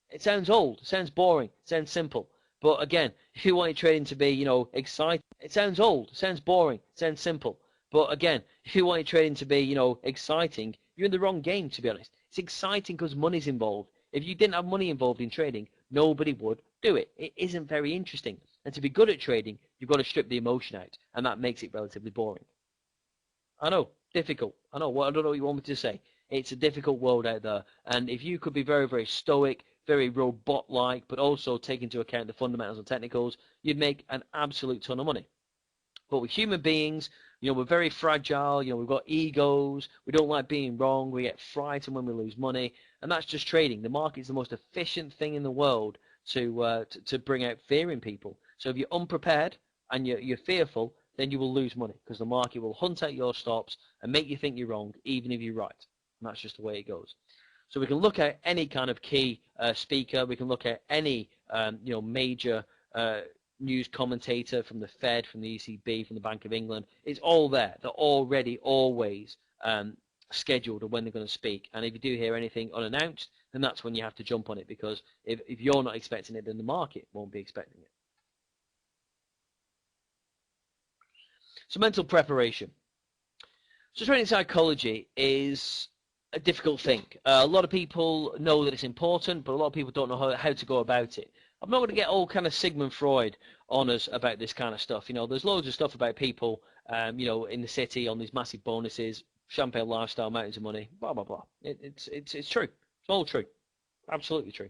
It sounds old. It sounds boring. It sounds simple. But again, if you want your trading to be, you know, exciting, it sounds old, it sounds boring, it sounds simple. But again, if you want your trading to be, you know, exciting, you're in the wrong game, to be honest. It's exciting because money's involved. If you didn't have money involved in trading, nobody would do it. It isn't very interesting. And to be good at trading, you've got to strip the emotion out, and that makes it relatively boring. I know, difficult. I know, I don't know what you want me to say. It's a difficult world out there. And if you could be very, very stoic, very robot-like, but also take into account the fundamentals and technicals, you'd make an absolute ton of money. But we're human beings, you know, we're very fragile, you know, we've got egos, we don't like being wrong, we get frightened when we lose money, and that's just trading. The market's the most efficient thing in the world to bring out fear in people. So if you're unprepared and you're fearful, then you will lose money, because the market will hunt out your stops and make you think you're wrong, even if you're right. And that's just the way it goes. So we can look at any kind of key speaker. We can look at any you know, major news commentator from the Fed, from the ECB, from the Bank of England. It's all there. They're already always scheduled of when they're going to speak. And if you do hear anything unannounced, then that's when you have to jump on it, because if you're not expecting it, then the market won't be expecting it. So mental preparation. So trading psychology is a difficult thing. A lot of people know that it's important, but a lot of people don't know how to go about it. I'm not going to get all kind of Sigmund Freud on us about this kind of stuff. You know, there's loads of stuff about people, you know, in the city on these massive bonuses, champagne lifestyle, mountains of money, blah blah blah. It's true. It's all true, absolutely true.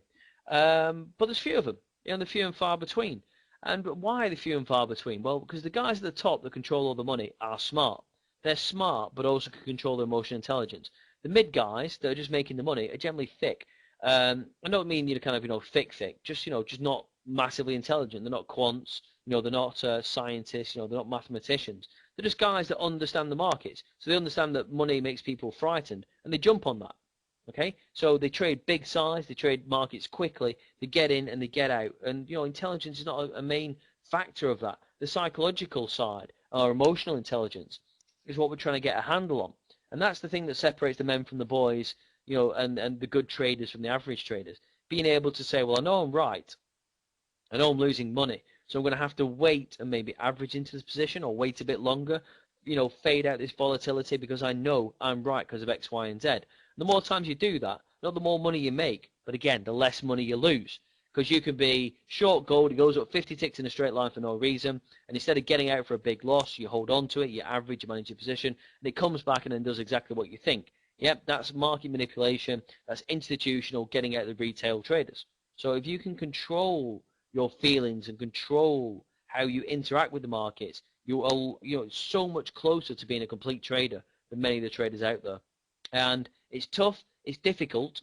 But there's few of them. You know, they're few and far between. And why are they few and far between? Well, because the guys at the top that control all the money are smart. They're smart, but also can control their emotional intelligence. The mid guys that are just making the money are generally thick. I don't mean, you know, kind of, you know, thick, just, you know, just not massively intelligent. They're not quants, you know, they're not scientists, you know, they're not mathematicians. They're just guys that understand the markets. So they understand that money makes people frightened, and they jump on that. Okay, so they trade big size, they trade markets quickly, they get in and they get out. And, you know, intelligence is not a main factor of that. The psychological side, our emotional intelligence, is what we're trying to get a handle on. And that's the thing that separates the men from the boys, you know, and the good traders from the average traders. Being able to say, well, I know I'm right. I know I'm losing money. So I'm going to have to wait and maybe average into this position, or wait a bit longer, you know, fade out this volatility because I know I'm right because of X, Y, and Z. The more times you do that, not the more money you make, but again, the less money you lose. Because you could be short gold, it goes up 50 ticks in a straight line for no reason, and instead of getting out for a big loss, you hold on to it, you average, you manage your position, and it comes back and then does exactly what you think. Yep, that's market manipulation, that's institutional, getting out the retail traders. So if you can control your feelings and control how you interact with the markets, you are so much closer to being a complete trader than many of the traders out there. And it's tough, it's difficult,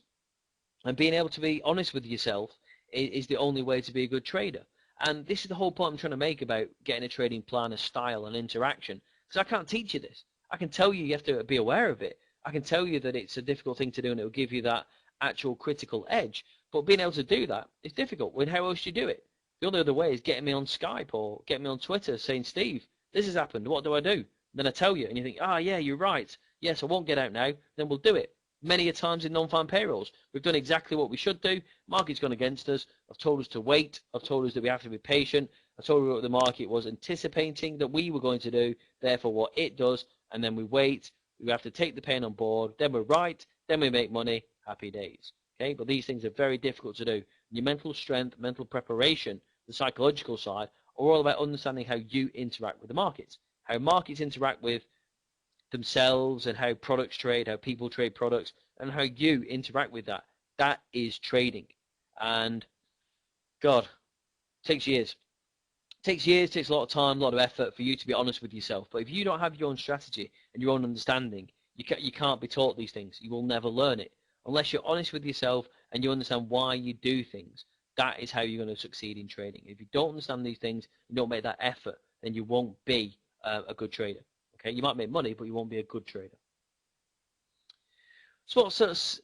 and being able to be honest with yourself is the only way to be a good trader. And this is the whole point I'm trying to make about getting a trading plan, a style, and interaction. Because I can't teach you this. I can tell you have to be aware of it. I can tell you that it's a difficult thing to do and it will give you that actual critical edge. But being able to do that is difficult. When how else do you do it? The only other way is getting me on Skype or getting me on Twitter saying, Steve, this has happened. What do I do? Then I tell you, and you think, yeah, you're right. Yes, I won't get out now. Then we'll do it. Many a times in non-farm payrolls, we've done exactly what we should do. Market's gone against us. I've told us to wait. I've told us that we have to be patient. I told you what the market was anticipating that we were going to do, therefore what it does, and then we wait. We have to take the pain on board. Then we're right. Then we make money. Happy days. Okay, but these things are very difficult to do. Your mental strength, mental preparation, the psychological side, are all about understanding how you interact with the markets, how markets interact with themselves and how products trade, how people trade products, and how you interact with that. That is trading. And God, it takes years. It takes years, takes a lot of time, a lot of effort for you to be honest with yourself. But if you don't have your own strategy and your own understanding, you can't be taught these things. You will never learn it. Unless you're honest with yourself and you understand why you do things, that is how you're going to succeed in trading. If you don't understand these things, you don't make that effort, then you won't be a good trader. Okay, you might make money, but you won't be a good trader. So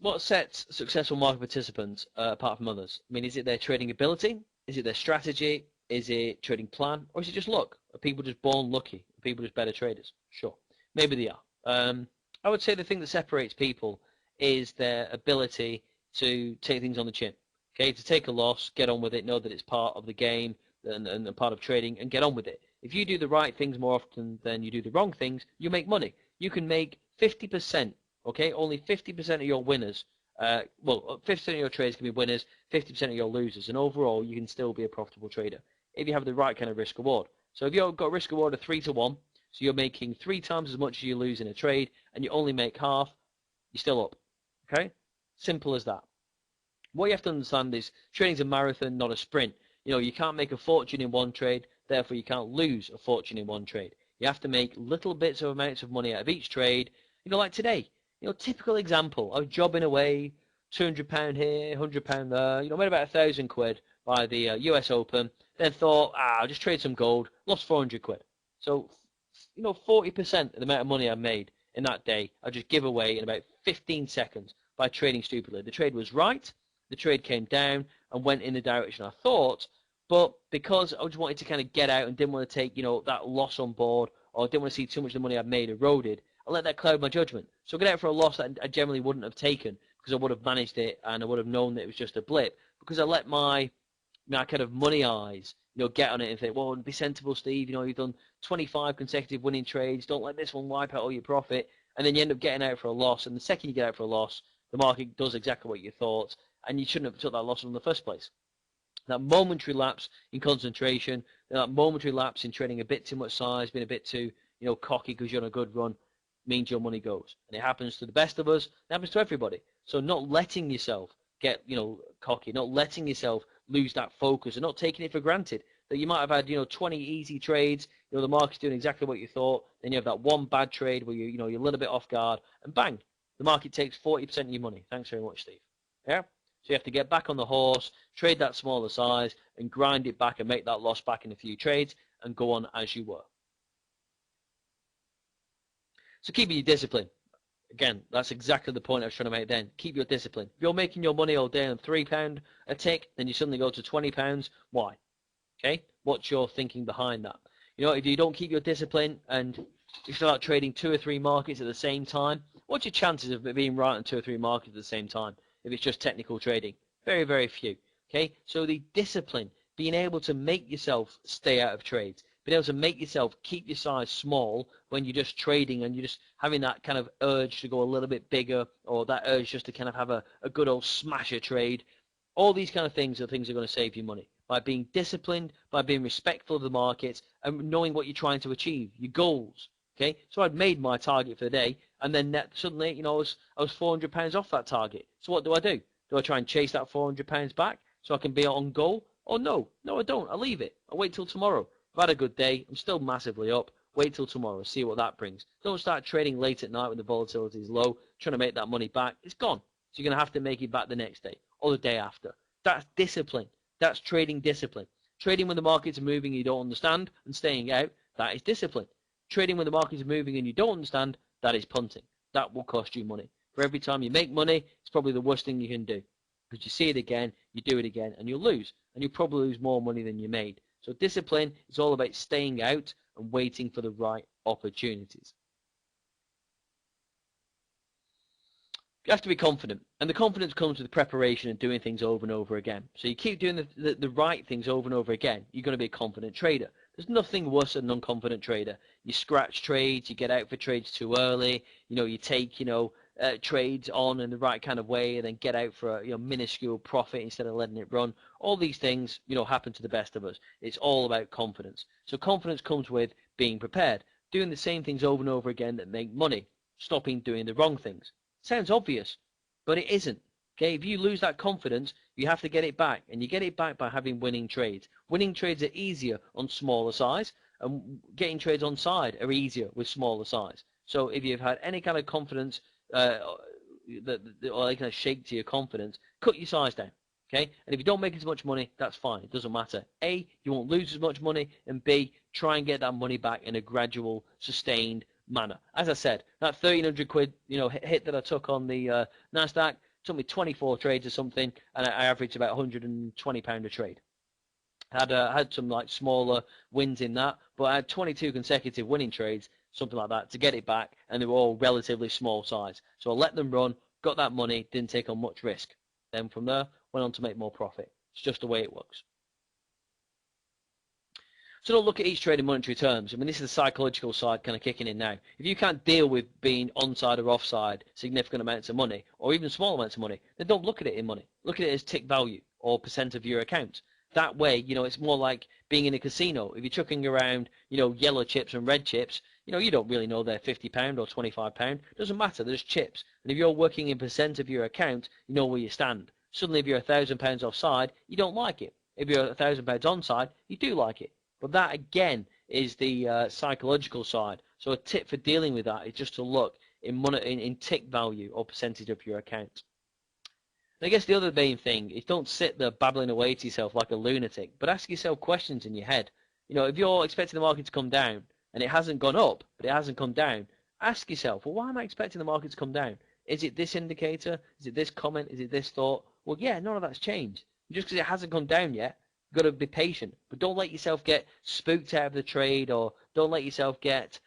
what sets successful market participants apart from others? I mean, is it their trading ability? Is it their strategy? Is it trading plan? Or is it just luck? Are people just born lucky? Are people just better traders? Sure, maybe they are. I would say the thing that separates people is their ability to take things on the chin. Okay, to take a loss, get on with it, know that it's part of the game and part of trading, and get on with it. If you do the right things more often than you do the wrong things, you make money. You can make 50%, okay? Only 50% of your winners, 50% of your trades can be winners, 50% of your losers, and overall, you can still be a profitable trader if you have the right kind of risk reward. So if you've got a risk reward of 3 to 1, so you're making 3 times as much as you lose in a trade, and you only make half, you're still up, okay? Simple as that. What you have to understand is trading's a marathon, not a sprint. You can't make a fortune in one trade, therefore you can't lose a fortune in one trade. You have to make little bits of amounts of money out of each trade. Like today, typical example, I was jobbing away, £200 here, £100 there, made about 1,000 quid by the US Open, then thought, I'll just trade some gold, lost 400 quid. So, 40% of the amount of money I made in that day, I just give away in about 15 seconds by trading stupidly. The trade was right, the trade came down and went in the direction I thought, but because I just wanted to kind of get out and didn't want to take, that loss on board, or didn't want to see too much of the money I'd made eroded, I let that cloud my judgment. So I got out for a loss that I generally wouldn't have taken because I would have managed it and I would have known that it was just a blip, because I let my kind of money eyes, get on it and think, well, be sensible, Steve. You've done 25 consecutive winning trades. Don't let this one wipe out all your profit. And then you end up getting out for a loss. And the second you get out for a loss, the market does exactly what you thought, and you shouldn't have took that loss in the first place. That momentary lapse in concentration, that momentary lapse in trading a bit too much size, being a bit too, cocky because you're on a good run, means your money goes. And it happens to the best of us. It happens to everybody. So not letting yourself get, cocky, not letting yourself lose that focus, and not taking it for granted that you might have had, 20 easy trades, the market's doing exactly what you thought, then you have that one bad trade where you're a little bit off guard, and bang, the market takes 40% of your money. Thanks very much, Steve. Yeah? So you have to get back on the horse, trade that smaller size, and grind it back and make that loss back in a few trades, and go on as you were. So keeping your discipline. Again, that's exactly the point I was trying to make then. Keep your discipline. If you're making your money all day on £3 a tick, then you suddenly go to £20. Why? Okay? What's your thinking behind that? If you don't keep your discipline and you start trading 2 or 3 markets at the same time, what's your chances of being right on 2 or 3 markets at the same time if it's just technical trading? Very, very few. Okay? So the discipline, being able to make yourself stay out of trades, being able to make yourself keep your size small when you're just trading and you're just having that kind of urge to go a little bit bigger, or that urge just to kind of have a good old smasher trade, All these kind of things are things that are going to save you money. By being disciplined, by being respectful of the markets, and knowing what you're trying to achieve, your goals. Okay, so I'd made my target for the day, and then suddenly, you know, I was £400 off that target. So what do? Do I try and chase that £400 back so I can be on goal? Or no, I don't. I leave it. I wait till tomorrow. I've had a good day. I'm still massively up. Wait till tomorrow. See what that brings. Don't start trading late at night when the volatility is low, trying to make that money back. It's gone. So you're going to have to make it back the next day or the day after. That's discipline. That's trading discipline. Trading when the markets are moving and you don't understand and staying out, that is discipline. Trading when the markets are moving and you don't understand, that is punting. That will cost you money. For every time you make money, it's probably the worst thing you can do. Because you see it again, you do it again, and you'll lose. And you'll probably lose more money than you made. So discipline is all about staying out and waiting for the right opportunities. You have to be confident, and the confidence comes with preparation and doing things over and over again. So you keep doing the right things over and over again, you're going to be a confident trader. There's nothing worse than an unconfident trader. You scratch trades, you get out for trades too early, you take, trades on in the right kind of way and then get out for a minuscule profit instead of letting it run. All these things, happen to the best of us. It's all about confidence. So confidence comes with being prepared, doing the same things over and over again that make money, stopping doing the wrong things. Sounds obvious, but it isn't. Okay, if you lose that confidence, you have to get it back, and you get it back by having winning trades. Winning trades are easier on smaller size, and getting trades on side are easier with smaller size. So if you've had any kind of confidence, or any kind of shake to your confidence, cut your size down. Okay, and if you don't make as much money, that's fine. It doesn't matter. A, you won't lose as much money, and B, try and get that money back in a gradual, sustained manner. As I said, that 1,300 quid, hit that I took on the Nasdaq took me 24 trades or something, and I averaged about £120 a trade. Had some like smaller wins in that, but I had 22 consecutive winning trades, something like that, to get it back, and they were all relatively small size. So I let them run, got that money, didn't take on much risk. Then from there, went on to make more profit. It's just the way it works. So don't look at each trade in monetary terms. I mean, this is the psychological side kind of kicking in now. If you can't deal with being onside or offside significant amounts of money, or even small amounts of money, then don't look at it in money. Look at it as tick value or percent of your account. That way, it's more like being in a casino. If you're chucking around, yellow chips and red chips, you don't really know they're £50 or £25. It doesn't matter. There's chips. And if you're working in percent of your account, you know where you stand. Suddenly, if you're £1,000 offside, you don't like it. If you're £1,000 onside, you do like it. But that, again, is the psychological side. So a tip for dealing with that is just to look in tick value or percentage of your account. And I guess the other main thing is don't sit there babbling away to yourself like a lunatic, but ask yourself questions in your head. If you're expecting the market to come down and it hasn't gone up, but it hasn't come down, ask yourself, well, why am I expecting the market to come down? Is it this indicator? Is it this comment? Is it this thought? Well, yeah, none of that's changed. Just because it hasn't come down yet, you've got to be patient, but don't let yourself get spooked out of the trade, or don't let yourself get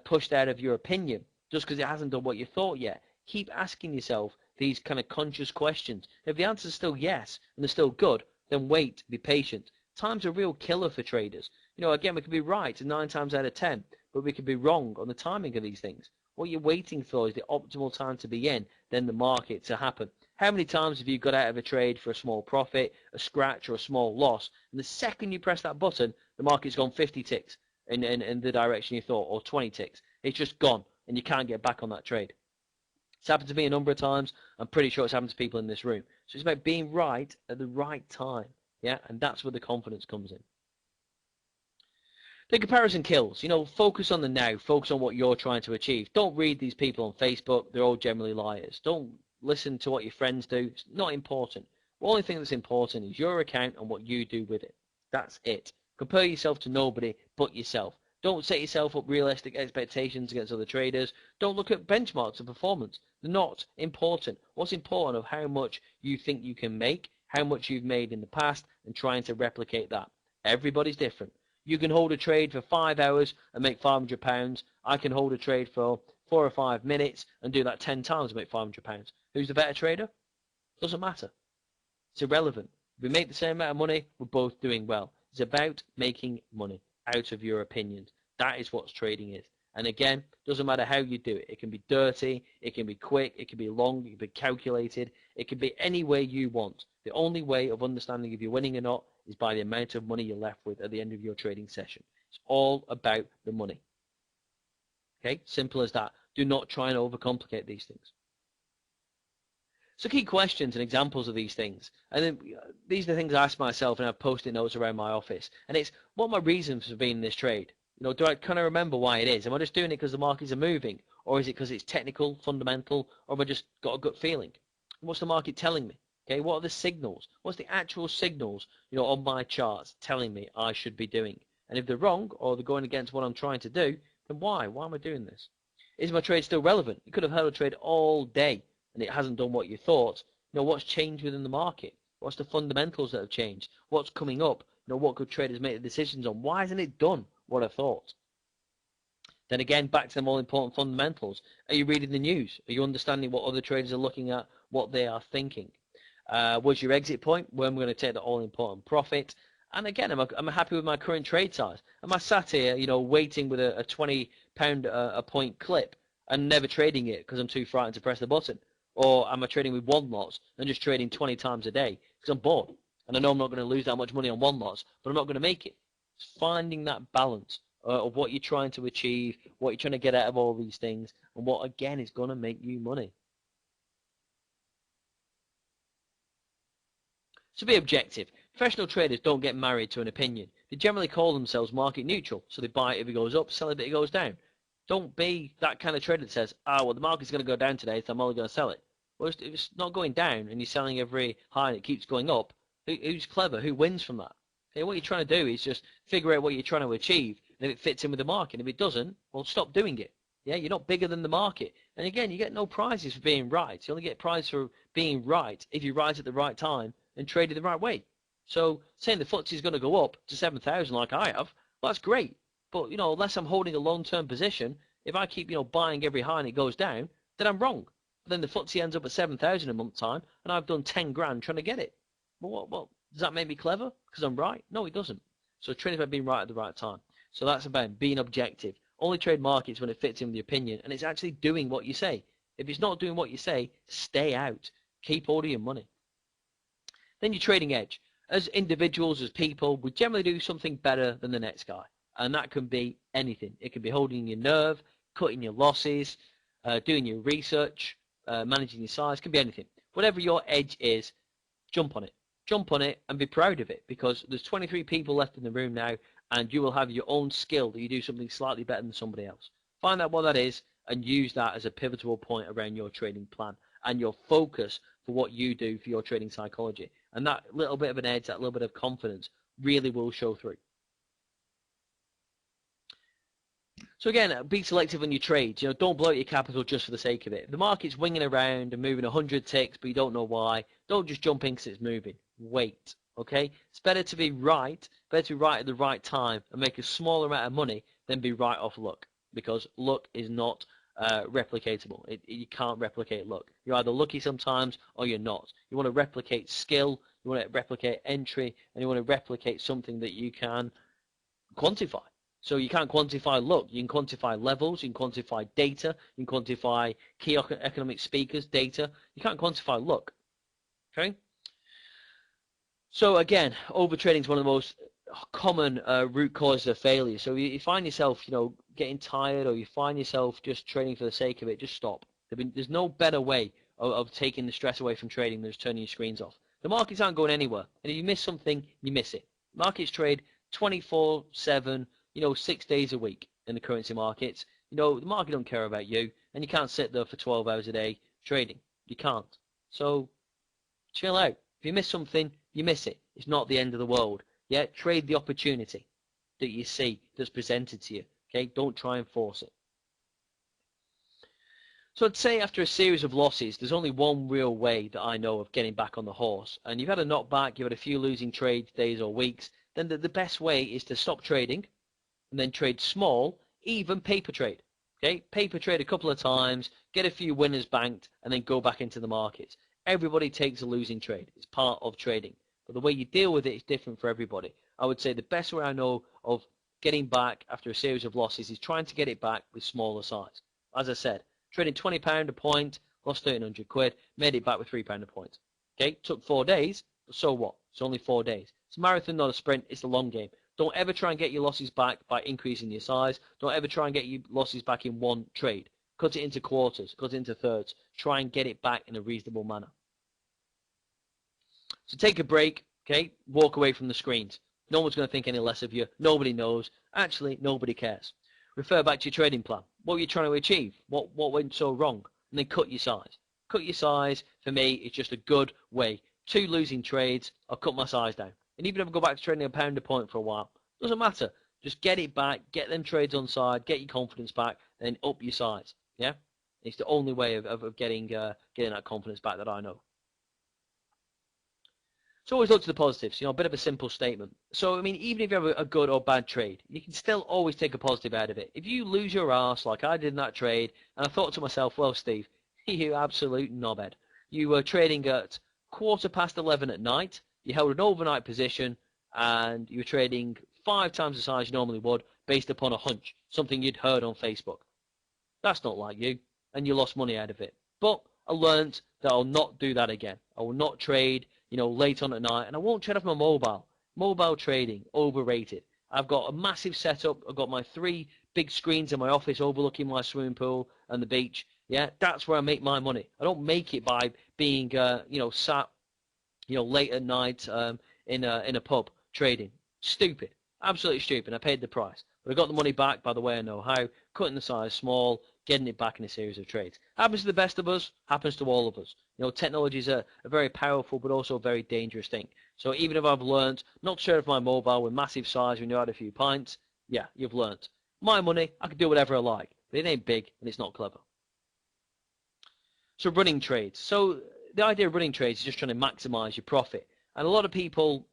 pushed out of your opinion just because it hasn't done what you thought yet. Keep asking yourself these kind of conscious questions. If the answer is still yes and they're still good, then wait, be patient. Time's a real killer for traders. Again, we could be right 9 times out of 10, but we could be wrong on the timing of these things. What you're waiting for is the optimal time to be in, then the market to happen. How many times have you got out of a trade for a small profit, a scratch, or a small loss, and the second you press that button, the market's gone 50 ticks in the direction you thought, or 20 ticks. It's just gone, and you can't get back on that trade. It's happened to me a number of times. I'm pretty sure it's happened to people in this room. So it's about being right at the right time, yeah, and that's where the confidence comes in. The comparison kills. Focus on the now. Focus on what you're trying to achieve. Don't read these people on Facebook. They're all generally liars. Don't listen to what your friends do. It's not important. The only thing that's important is your account and what you do with it. That's it. Compare yourself to nobody but yourself. Don't set yourself up realistic expectations against other traders. Don't look at benchmarks of performance. They're not important. What's important is how much you think you can make, how much you've made in the past, and trying to replicate that. Everybody's different. You can hold a trade for 5 hours and make £500. I can hold a trade for 4 or 5 minutes and do that 10 times and make £500. Who's the better trader? Doesn't matter. It's irrelevant. If we make the same amount of money, we're both doing well. It's about making money out of your opinions. That is what trading is. And again, doesn't matter how you do it. It can be dirty, it can be quick, it can be long, it can be calculated, it can be any way you want. The only way of understanding if you're winning or not is by the amount of money you're left with at the end of your trading session. It's all about the money. Okay, simple as that. Do not try and overcomplicate these things. So key questions and examples of these things. And then these are the things I ask myself, and I've posted notes around my office. And it's, what are my reasons for being in this trade? You know, do I kind of remember why it is? Am I just doing it because the markets are moving? Or is it because it's technical, fundamental, or have I just got a gut feeling? What's the market telling me? Okay, what are the signals? What's the actual signals, you know, on my charts telling me I should be doing? And if they're wrong, or they're going against what I'm trying to do, then why? Why am I doing this? Is my trade still relevant? You could have held a trade all day and it hasn't done what you thought. You know, what's changed within the market? What's the fundamentals that have changed? What's coming up? You know, what could traders make the decisions on? Why hasn't it done what I thought? Then again, back to the more important fundamentals. Are you reading the news? Are you understanding what other traders are looking at, what they are thinking? What's your exit point? When we're going to take the all-important profit? And again, am I happy with my current trade size? Am I sat here, you know, waiting with a £20 a point clip and never trading it because I'm too frightened to press the button? Or am I trading with one lot and just trading 20 times a day because I'm bored and I know I'm not going to lose that much money on one lot, but I'm not going to make it? It's finding that balance of what you're trying to achieve, what you're trying to get out of all these things, and what again is going to make you money. So be objective. Professional traders don't get married to an opinion. They generally call themselves market neutral, so they buy it if it goes up, sell it if it goes down. Don't be that kind of trader that says, well, the market's going to go down today, so I'm only going to sell it. Well, if it's not going down and you're selling every high and it keeps going up, who's clever? Who wins from that? Okay, what you're trying to do is just figure out what you're trying to achieve, and if it fits in with the market. If it doesn't, well, stop doing it. Yeah, you're not bigger than the market. And again, you get no prizes for being right. You only get prizes for being right if you rise at the right time and trade it the right way. So saying the FTSE is going to go up to 7,000 like I have, well, that's great. But, you know, unless I'm holding a long-term position, if I keep, you know, buying every high and it goes down, then I'm wrong. But then the FTSE ends up at 7,000 a month time, and I've done 10 grand trying to get it. Well, does that make me clever because I'm right? No, it doesn't. So trading about being right at the right time. So that's about being objective. Only trade markets when it fits in with the opinion, and it's actually doing what you say. If it's not doing what you say, stay out. Keep all of your money. Then your trading edge. As individuals, as people, we generally do something better than the next guy. And that can be anything. It can be holding your nerve, cutting your losses, doing your research, managing your size. It can be anything. Whatever your edge is, jump on it. Jump on it and be proud of it, because there's 23 people left in the room now, and you will have your own skill that you do something slightly better than somebody else. Find out what that is and use that as a pivotal point around your trading plan and your focus for what you do for your trading psychology. And that little bit of an edge, that little bit of confidence really will show through. So again, be selective on your trades. You know, don't blow out your capital just for the sake of it. If the market's winging around and moving 100 ticks, but you don't know why, don't just jump in because it's moving. Wait, okay? It's better to be right at the right time and make a small amount of money than be right off luck, because luck is not replicatable. You can't replicate luck. You're either lucky sometimes or you're not. You want to replicate skill, you want to replicate entry, and you want to replicate something that you can quantify. So you can't quantify luck. You can quantify levels, you can quantify data, you can quantify key economic speakers, data. You can't quantify luck. Okay? So again, overtrading is one of the most common root causes of failure. So you find yourself, you know, getting tired, or you find yourself just trading for the sake of it, just stop. There's no better way of taking the stress away from trading than just turning your screens off. The markets aren't going anywhere. And if you miss something, you miss it. Markets trade 24/7, you know, 6 days a week in the currency markets. You know, the market don't care about you, and you can't sit there for 12 hours a day trading. You can't. So chill out. If you miss something, you miss it. It's not the end of the world. Yeah, trade the opportunity that you see that's presented to you. Okay, don't try and force it. So I'd say after a series of losses, there's only one real way that I know of getting back on the horse. And you've had a knockback, you've had a few losing trades, days or weeks, then the best way is to stop trading and then trade small, even paper trade. Okay, paper trade a couple of times, get a few winners banked, and then go back into the markets. Everybody takes a losing trade. It's part of trading. But the way you deal with it is different for everybody. I would say the best way I know of getting back after a series of losses is trying to get it back with smaller size. As I said, trading £20 a point, lost 1,300 quid, made it back with £3 a point. Okay, took 4 days, but so what? It's only 4 days. It's a marathon, not a sprint. It's the long game. Don't ever try and get your losses back by increasing your size. Don't ever try and get your losses back in one trade. Cut it into quarters, cut it into thirds. Try and get it back in a reasonable manner. So take a break, okay? Walk away from the screens. No one's going to think any less of you. Nobody knows. Actually, nobody cares. Refer back to your trading plan. What were you trying to achieve? What went so wrong? And then cut your size. Cut your size, for me, is just a good way. 2 losing trades, I'll cut my size down. And even if I go back to trading a pound a point for a while, doesn't matter. Just get it back, get them trades on side, get your confidence back, and then up your size. Yeah? It's the only way of getting that confidence back that I know. So always look to the positives, a bit of a simple statement. So, I mean, even if you have a good or bad trade, you can still always take a positive out of it. If you lose your ass like I did in that trade, and I thought to myself, well, Steve, you absolute knobhead. You were trading at 11:15 at night, you held an overnight position, and you were trading 5 times the size you normally would based upon a hunch, something you'd heard on Facebook. That's not like you, and you lost money out of it. But I learned that I'll not do that again. I will not trade late on at night, and I won't trade off my mobile. Mobile trading, overrated. I've got a massive setup. I've got my 3 big screens in my office overlooking my swimming pool and the beach. Yeah, that's where I make my money. I don't make it by being, sat, late at night in a pub trading. Stupid, absolutely stupid. I paid the price, but I got the money back by the way I know how, cutting the size small, getting it back in a series of trades. Happens to the best of us, happens to all of us. Technology is a very powerful but also a very dangerous thing. So even if I've learned not to trade off my mobile with massive size when you had a few pints, yeah, you've learned. My money, I can do whatever I like, but it ain't big and it's not clever. So running trades. So the idea of running trades is just trying to maximize your profit. And a lot of people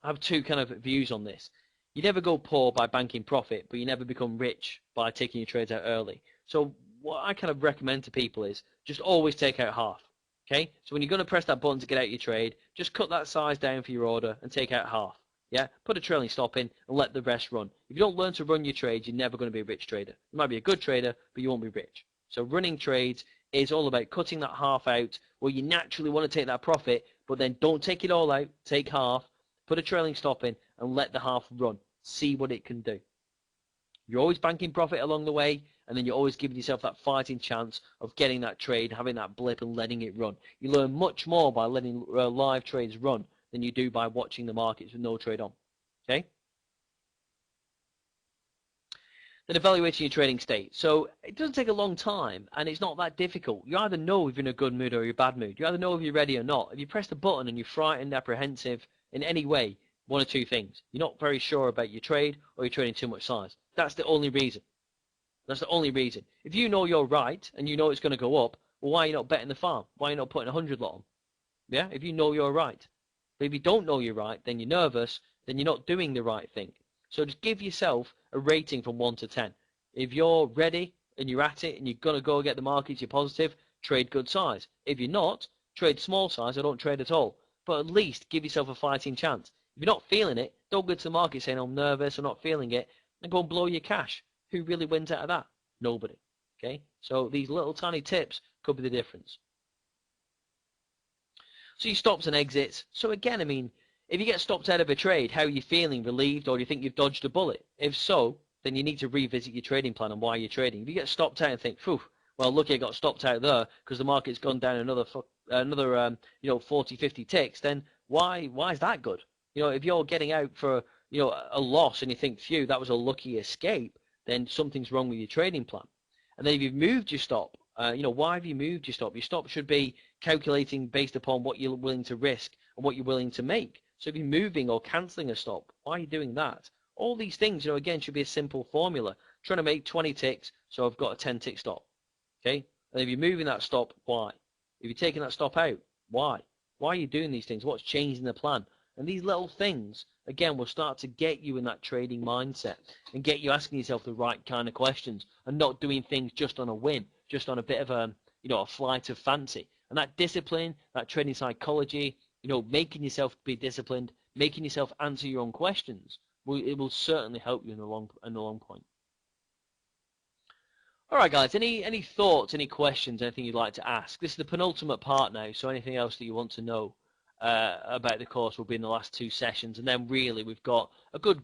have 2 kind of views on this. You never go poor by banking profit, but you never become rich by taking your trades out early. So what I kind of recommend to people is just always take out half. Okay? So when you're going to press that button to get out your trade, just cut that size down for your order and take out half. Yeah? Put a trailing stop in and let the rest run. If you don't learn to run your trades, you're never going to be a rich trader. You might be a good trader, but you won't be rich. So running trades is all about cutting that half out where you naturally want to take that profit, but then don't take it all out, take half, put a trailing stop in and let the half run. See what it can do. You're always banking profit along the way, and then you're always giving yourself that fighting chance of getting that trade, having that blip and letting it run. You learn much more by letting live trades run than you do by watching the markets with no trade on. Okay? Then evaluating your trading state. So it doesn't take a long time, and it's not that difficult. You either know if you're in a good mood or you're in a bad mood. You either know if you're ready or not. If you press the button and you're frightened, apprehensive in any way, 1 or 2 things. You're not very sure about your trade, or you're trading too much size. That's the only reason. That's the only reason. If you know you're right, and you know it's going to go up, well, why are you not betting the farm? Why are you not putting 100 lot on? Yeah, if you know you're right. But if you don't know you're right, then you're nervous, then you're not doing the right thing. So just give yourself a rating from 1 to 10. If you're ready and you're at it and you're going to go get the markets, you're positive, trade good size. If you're not, trade small size or don't trade at all. But at least give yourself a fighting chance. If you're not feeling it, don't go to the market saying, I'm nervous, I'm not feeling it, and go and blow your cash. Who really wins out of that? Nobody. Okay? So these little tiny tips could be the difference. So your stops and exits. So again, I mean, if you get stopped out of a trade, how are you feeling? Relieved, or do you think you've dodged a bullet? If so, then you need to revisit your trading plan and why you're trading. If you get stopped out and think, phew, well, lucky I got stopped out there because the market's gone down another 40, 50 ticks, then why is that good? If you're getting out for, a loss and you think, phew, that was a lucky escape, then something's wrong with your trading plan. And then if you've moved your stop, why have you moved your stop? Your stop should be calculating based upon what you're willing to risk and what you're willing to make. So if you're moving or cancelling a stop, why are you doing that? All these things, again, should be a simple formula. Trying to make 20 ticks, so I've got a 10 tick stop. Okay? And if you're moving that stop, why? If you're taking that stop out, why? Why are you doing these things? What's changing the plan? And these little things, again, will start to get you in that trading mindset and get you asking yourself the right kind of questions and not doing things just on a whim, just on a bit of a flight of fancy. And that discipline, that trading psychology, making yourself be disciplined, making yourself answer your own questions it will certainly help you in the long point. All right, guys. Any thoughts, any questions, anything you'd like to ask? This is the penultimate part now, so anything else that you want to know about the course will be in the last 2 sessions, and then really we've got a good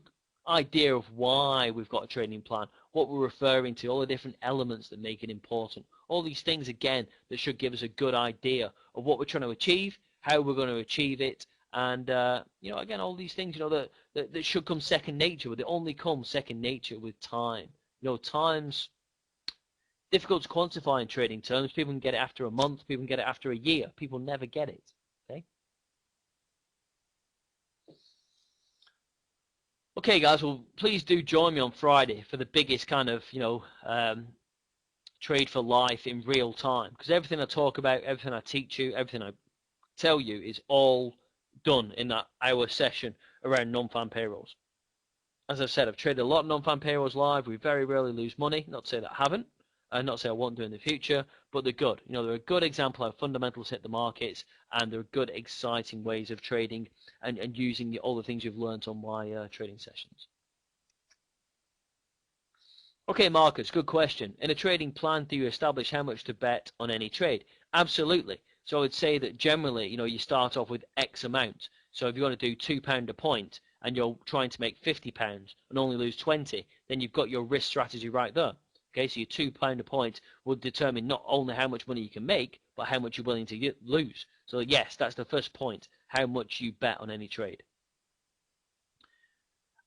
idea of why we've got a training plan, what we're referring to, all the different elements that make it important, all these things again that should give us a good idea of what we're trying to achieve, how we're going to achieve it, and again, all these things that should come second nature, but they only come second nature with time. Time's difficult to quantify in trading terms. People can get it after a month, people can get it after a year, people never get it. Okay, guys, well, please do join me on Friday for the biggest kind of, trade for life in real time. Because everything I talk about, everything I teach you, everything I tell you is all done in that hour session around non-farm payrolls. As I've said, I've traded a lot of non-farm payrolls live. We very rarely lose money. Not to say that I haven't. Not to say I won't do in the future, but they're good. They're a good example of how fundamentals hit the markets, and they're good, exciting ways of trading and using all the things you've learned on my trading sessions. Okay, Marcus, good question. In a trading plan, do you establish how much to bet on any trade? Absolutely. So I would say that generally, you start off with X amount. So if you want to do £2 a point and you're trying to make £50 and only lose 20, then you've got your risk strategy right there. Okay, so your £2 a point will determine not only how much money you can make, but how much you're willing to lose. So yes, that's the first point, how much you bet on any trade.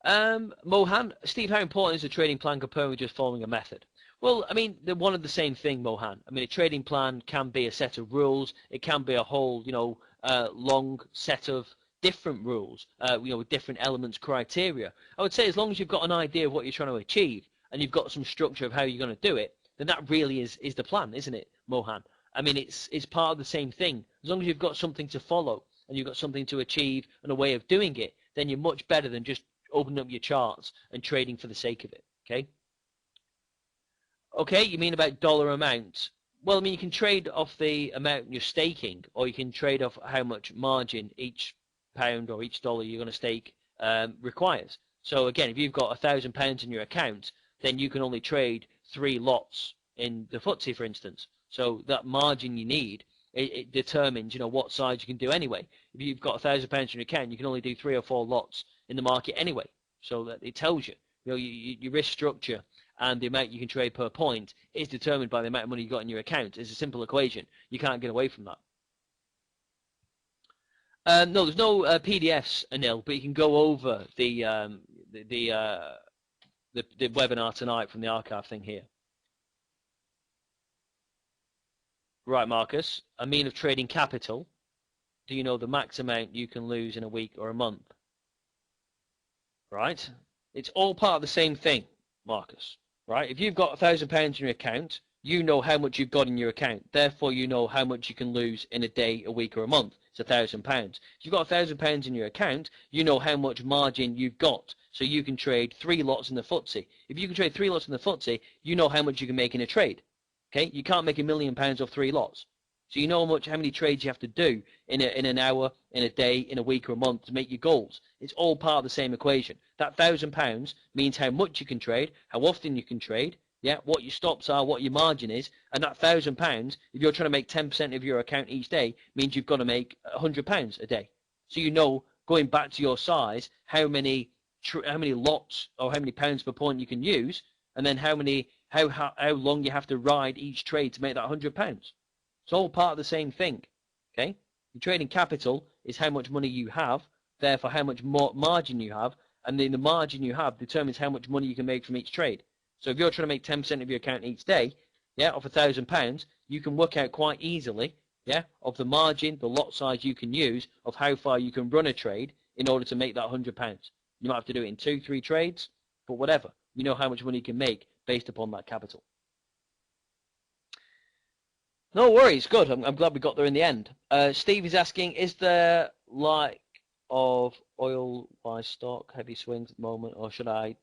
Mohan, Steve, how important is a trading plan compared with just following a method? Well, I mean, they're one of the same thing, Mohan. I mean, a trading plan can be a set of rules. It can be a whole, long set of different rules, with different elements, criteria. I would say as long as you've got an idea of what you're trying to achieve, and you've got some structure of how you're going to do it, then that really is the plan, isn't it, Mohan? I mean, it's part of the same thing. As long as you've got something to follow and you've got something to achieve and a way of doing it, then you're much better than just opening up your charts and trading for the sake of it, okay? Okay, you mean about dollar amount? Well, I mean, you can trade off the amount you're staking, or you can trade off how much margin each pound or each dollar you're going to stake requires. So again, if you've got £1,000 in your account, then you can only trade 3 lots in the FTSE, for instance. So that margin you need, it determines, what size you can do anyway. If you've got £1,000 in your account, you can only do 3 or 4 lots in the market anyway. So that it tells you, your risk structure and the amount you can trade per point is determined by the amount of money you got in your account. It's a simple equation. You can't get away from that. No, there's no PDFs, Anil, but you can go over the webinar tonight from the archive thing here. Right, Marcus. A mean of trading capital. Do you know the max amount you can lose in a week or a month? Right? It's all part of the same thing, Marcus. Right? If you've got £1,000 in your account, you know how much you've got in your account. Therefore, you know how much you can lose in a day, a week, or a month. It's £1,000. If you've got £1,000 in your account, you know how much margin you've got. So you can trade 3 lots in the FTSE. If you can trade 3 lots in the FTSE, you know how much you can make in a trade. Okay? You can't make £1 million off 3 lots. So you know how many trades you have to do in an hour, in a day, in a week, or a month to make your goals. It's all part of the same equation. That £1,000 means how much you can trade, how often you can trade, what your stops are, what your margin is, and that £1,000, if you're trying to make 10% of your account each day, means you've got to make £100 a day. So you know, going back to your size, how many lots or how many pounds per point you can use, and then how long you have to ride each trade to make that £100. It's all part of the same thing, okay? Your trading capital is how much money you have, therefore how much more margin you have, and then the margin you have determines how much money you can make from each trade. So if you're trying to make 10% of your account each day, of £1,000, you can work out quite easily, of the margin, the lot size you can use, of how far you can run a trade in order to make that £100. You might have to do it in 2-3 trades, but whatever. You know how much money you can make based upon that capital. No worries, good. I'm glad we got there in the end. Steve is asking, is there lack of oil by stock, heavy swings at the moment, or should I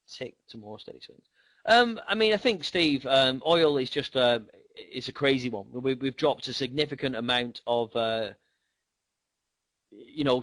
tick to more steady swings? I mean, I think, Steve, oil is just it's a crazy one. We've dropped a significant amount of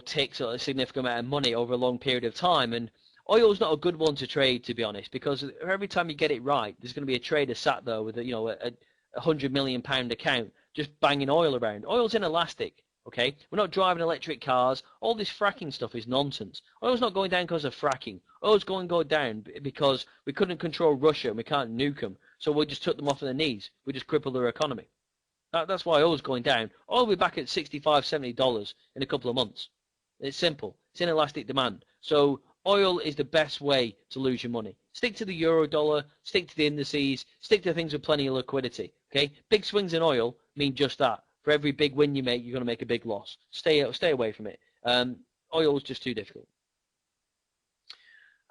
ticks, or a significant amount of money over a long period of time, and Oil's not a good one to trade, to be honest, because every time you get it right, there's going to be a trader sat there with a £100 million account just banging oil around. Oil's inelastic. Okay, we're not driving electric cars. All this fracking stuff is nonsense. Oil's not going down because of fracking. Oil's going to go down because we couldn't control Russia and we can't nuke them. So we just took them off their knees. We just crippled their economy. That's why oil's going down. Oil will be back at $65, $70 in a couple of months. It's simple. It's inelastic demand. So oil is the best way to lose your money. Stick to the euro dollar. Stick to the indices. Stick to things with plenty of liquidity. Okay, big swings in oil mean just that. For every big win you make, you're going to make a big loss. Stay away from it. Oil is just too difficult.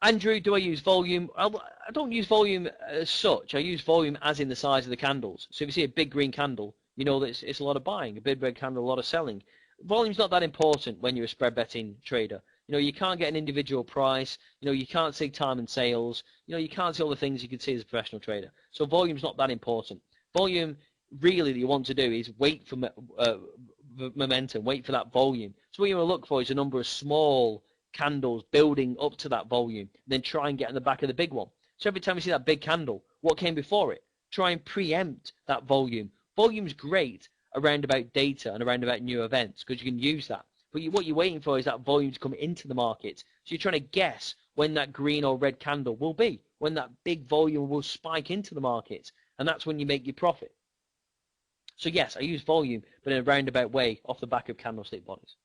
Andrew, do I use volume? I don't use volume as such. I use volume as in the size of the candles. So if you see a big green candle, you know that it's a lot of buying. A big red candle, a lot of selling. Volume's not that important when you're a spread betting trader. You can't get an individual price. You can't see time and sales. You can't see all the things you can see as a professional trader. So volume's not that important. Volume really that you want to do is wait for momentum, wait for that volume. So what you want to look for is a number of small candles building up to that volume, then try and get in the back of the big one. So every time you see that big candle, what came before it? Try and preempt that volume. Volume's great around about data and around about new events because you can use that. But what you're waiting for is that volume to come into the market. So you're trying to guess when that green or red candle will be, when that big volume will spike into the market, and that's when you make your profit. So yes, I use volume, but in a roundabout way off the back of candlestick bodies.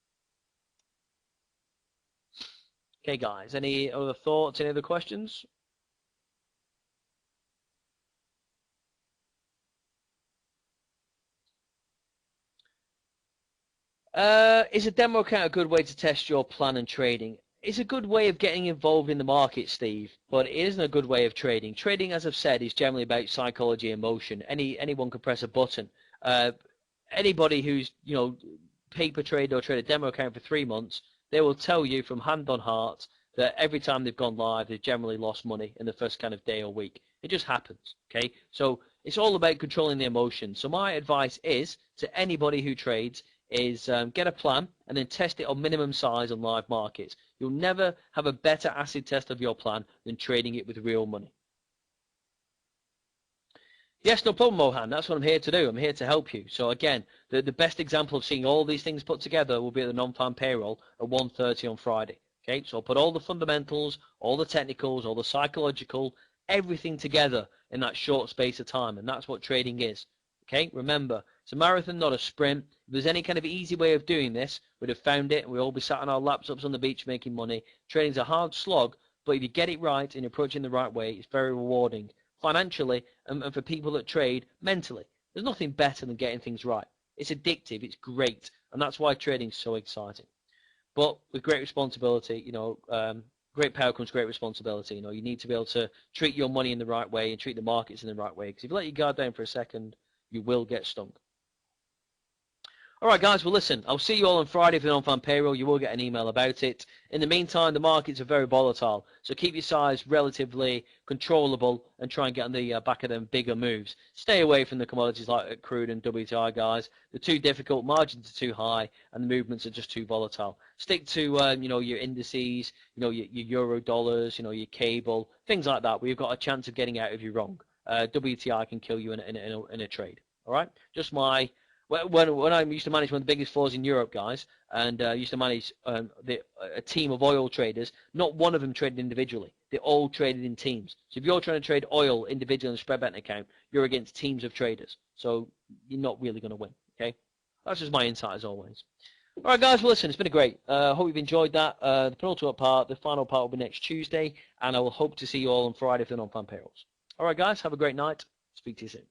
Okay, guys, any other thoughts, any other questions? Is a demo account a good way to test your plan and trading? It's a good way of getting involved in the market, Steve, but it isn't a good way of trading. Trading, as I've said, is generally about psychology and emotion. Anyone can press a button. Anybody who's paper trade or trade a demo account for 3 months, they will tell you from hand on heart that every time they've gone live, they've generally lost money in the first kind of day or week. It just happens. Okay, so it's all about controlling the emotion. So my advice is to anybody who trades is get a plan and then test it on minimum size on live markets. You'll never have a better acid test of your plan than trading it with real money. Yes, no problem, Mohan. That's what I'm here to do. I'm here to help you. So again, the best example of seeing all these things put together will be at the non-farm payroll at 1:30 on Friday. Okay, so I'll put all the fundamentals, all the technicals, all the psychological, everything together in that short space of time, and that's what trading is. Okay, remember, it's a marathon, not a sprint. If there's any kind of easy way of doing this, we'd have found it, and we'd all be sat on our laptops on the beach making money. Trading's a hard slog, but if you get it right and you approach it in the right way, it's very rewarding. Financially, and for people that trade mentally. There's nothing better than getting things right. It's addictive, it's great, and that's why trading's so exciting. But with great responsibility, great power comes great responsibility. You need to be able to treat your money in the right way and treat the markets in the right way, because if you let your guard down for a second, you will get stung. All right, guys, well, listen, I'll see you all on Friday for the non-farm payroll. You will get an email about it. In the meantime, the markets are very volatile, so keep your size relatively controllable and try and get on the back of them bigger moves. Stay away from the commodities like crude and WTI, guys. They're too difficult, margins are too high, and the movements are just too volatile. Stick to, your indices, your euro dollars, your cable, things like that, where you've got a chance of getting out if you're wrong. WTI can kill you in a trade. All right, just my... When I used to manage one of the biggest floors in Europe, guys, and used to manage a team of oil traders, not one of them traded individually. They all traded in teams. So if you're trying to trade oil individually on a spread betting account, you're against teams of traders. So you're not really going to win, okay? That's just my insight as always. All right, guys, well, listen, it's been great. Hope you've enjoyed that. The penultimate part, the final part will be next Tuesday, and I will hope to see you all on Friday for the non-farm payrolls. All right, guys, have a great night. Speak to you soon.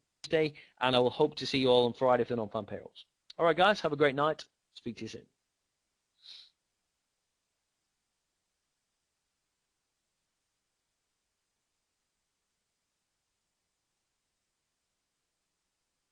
And I will hope to see you all on Friday for the non-farm payrolls. All right, guys, have a great night. Speak to you soon.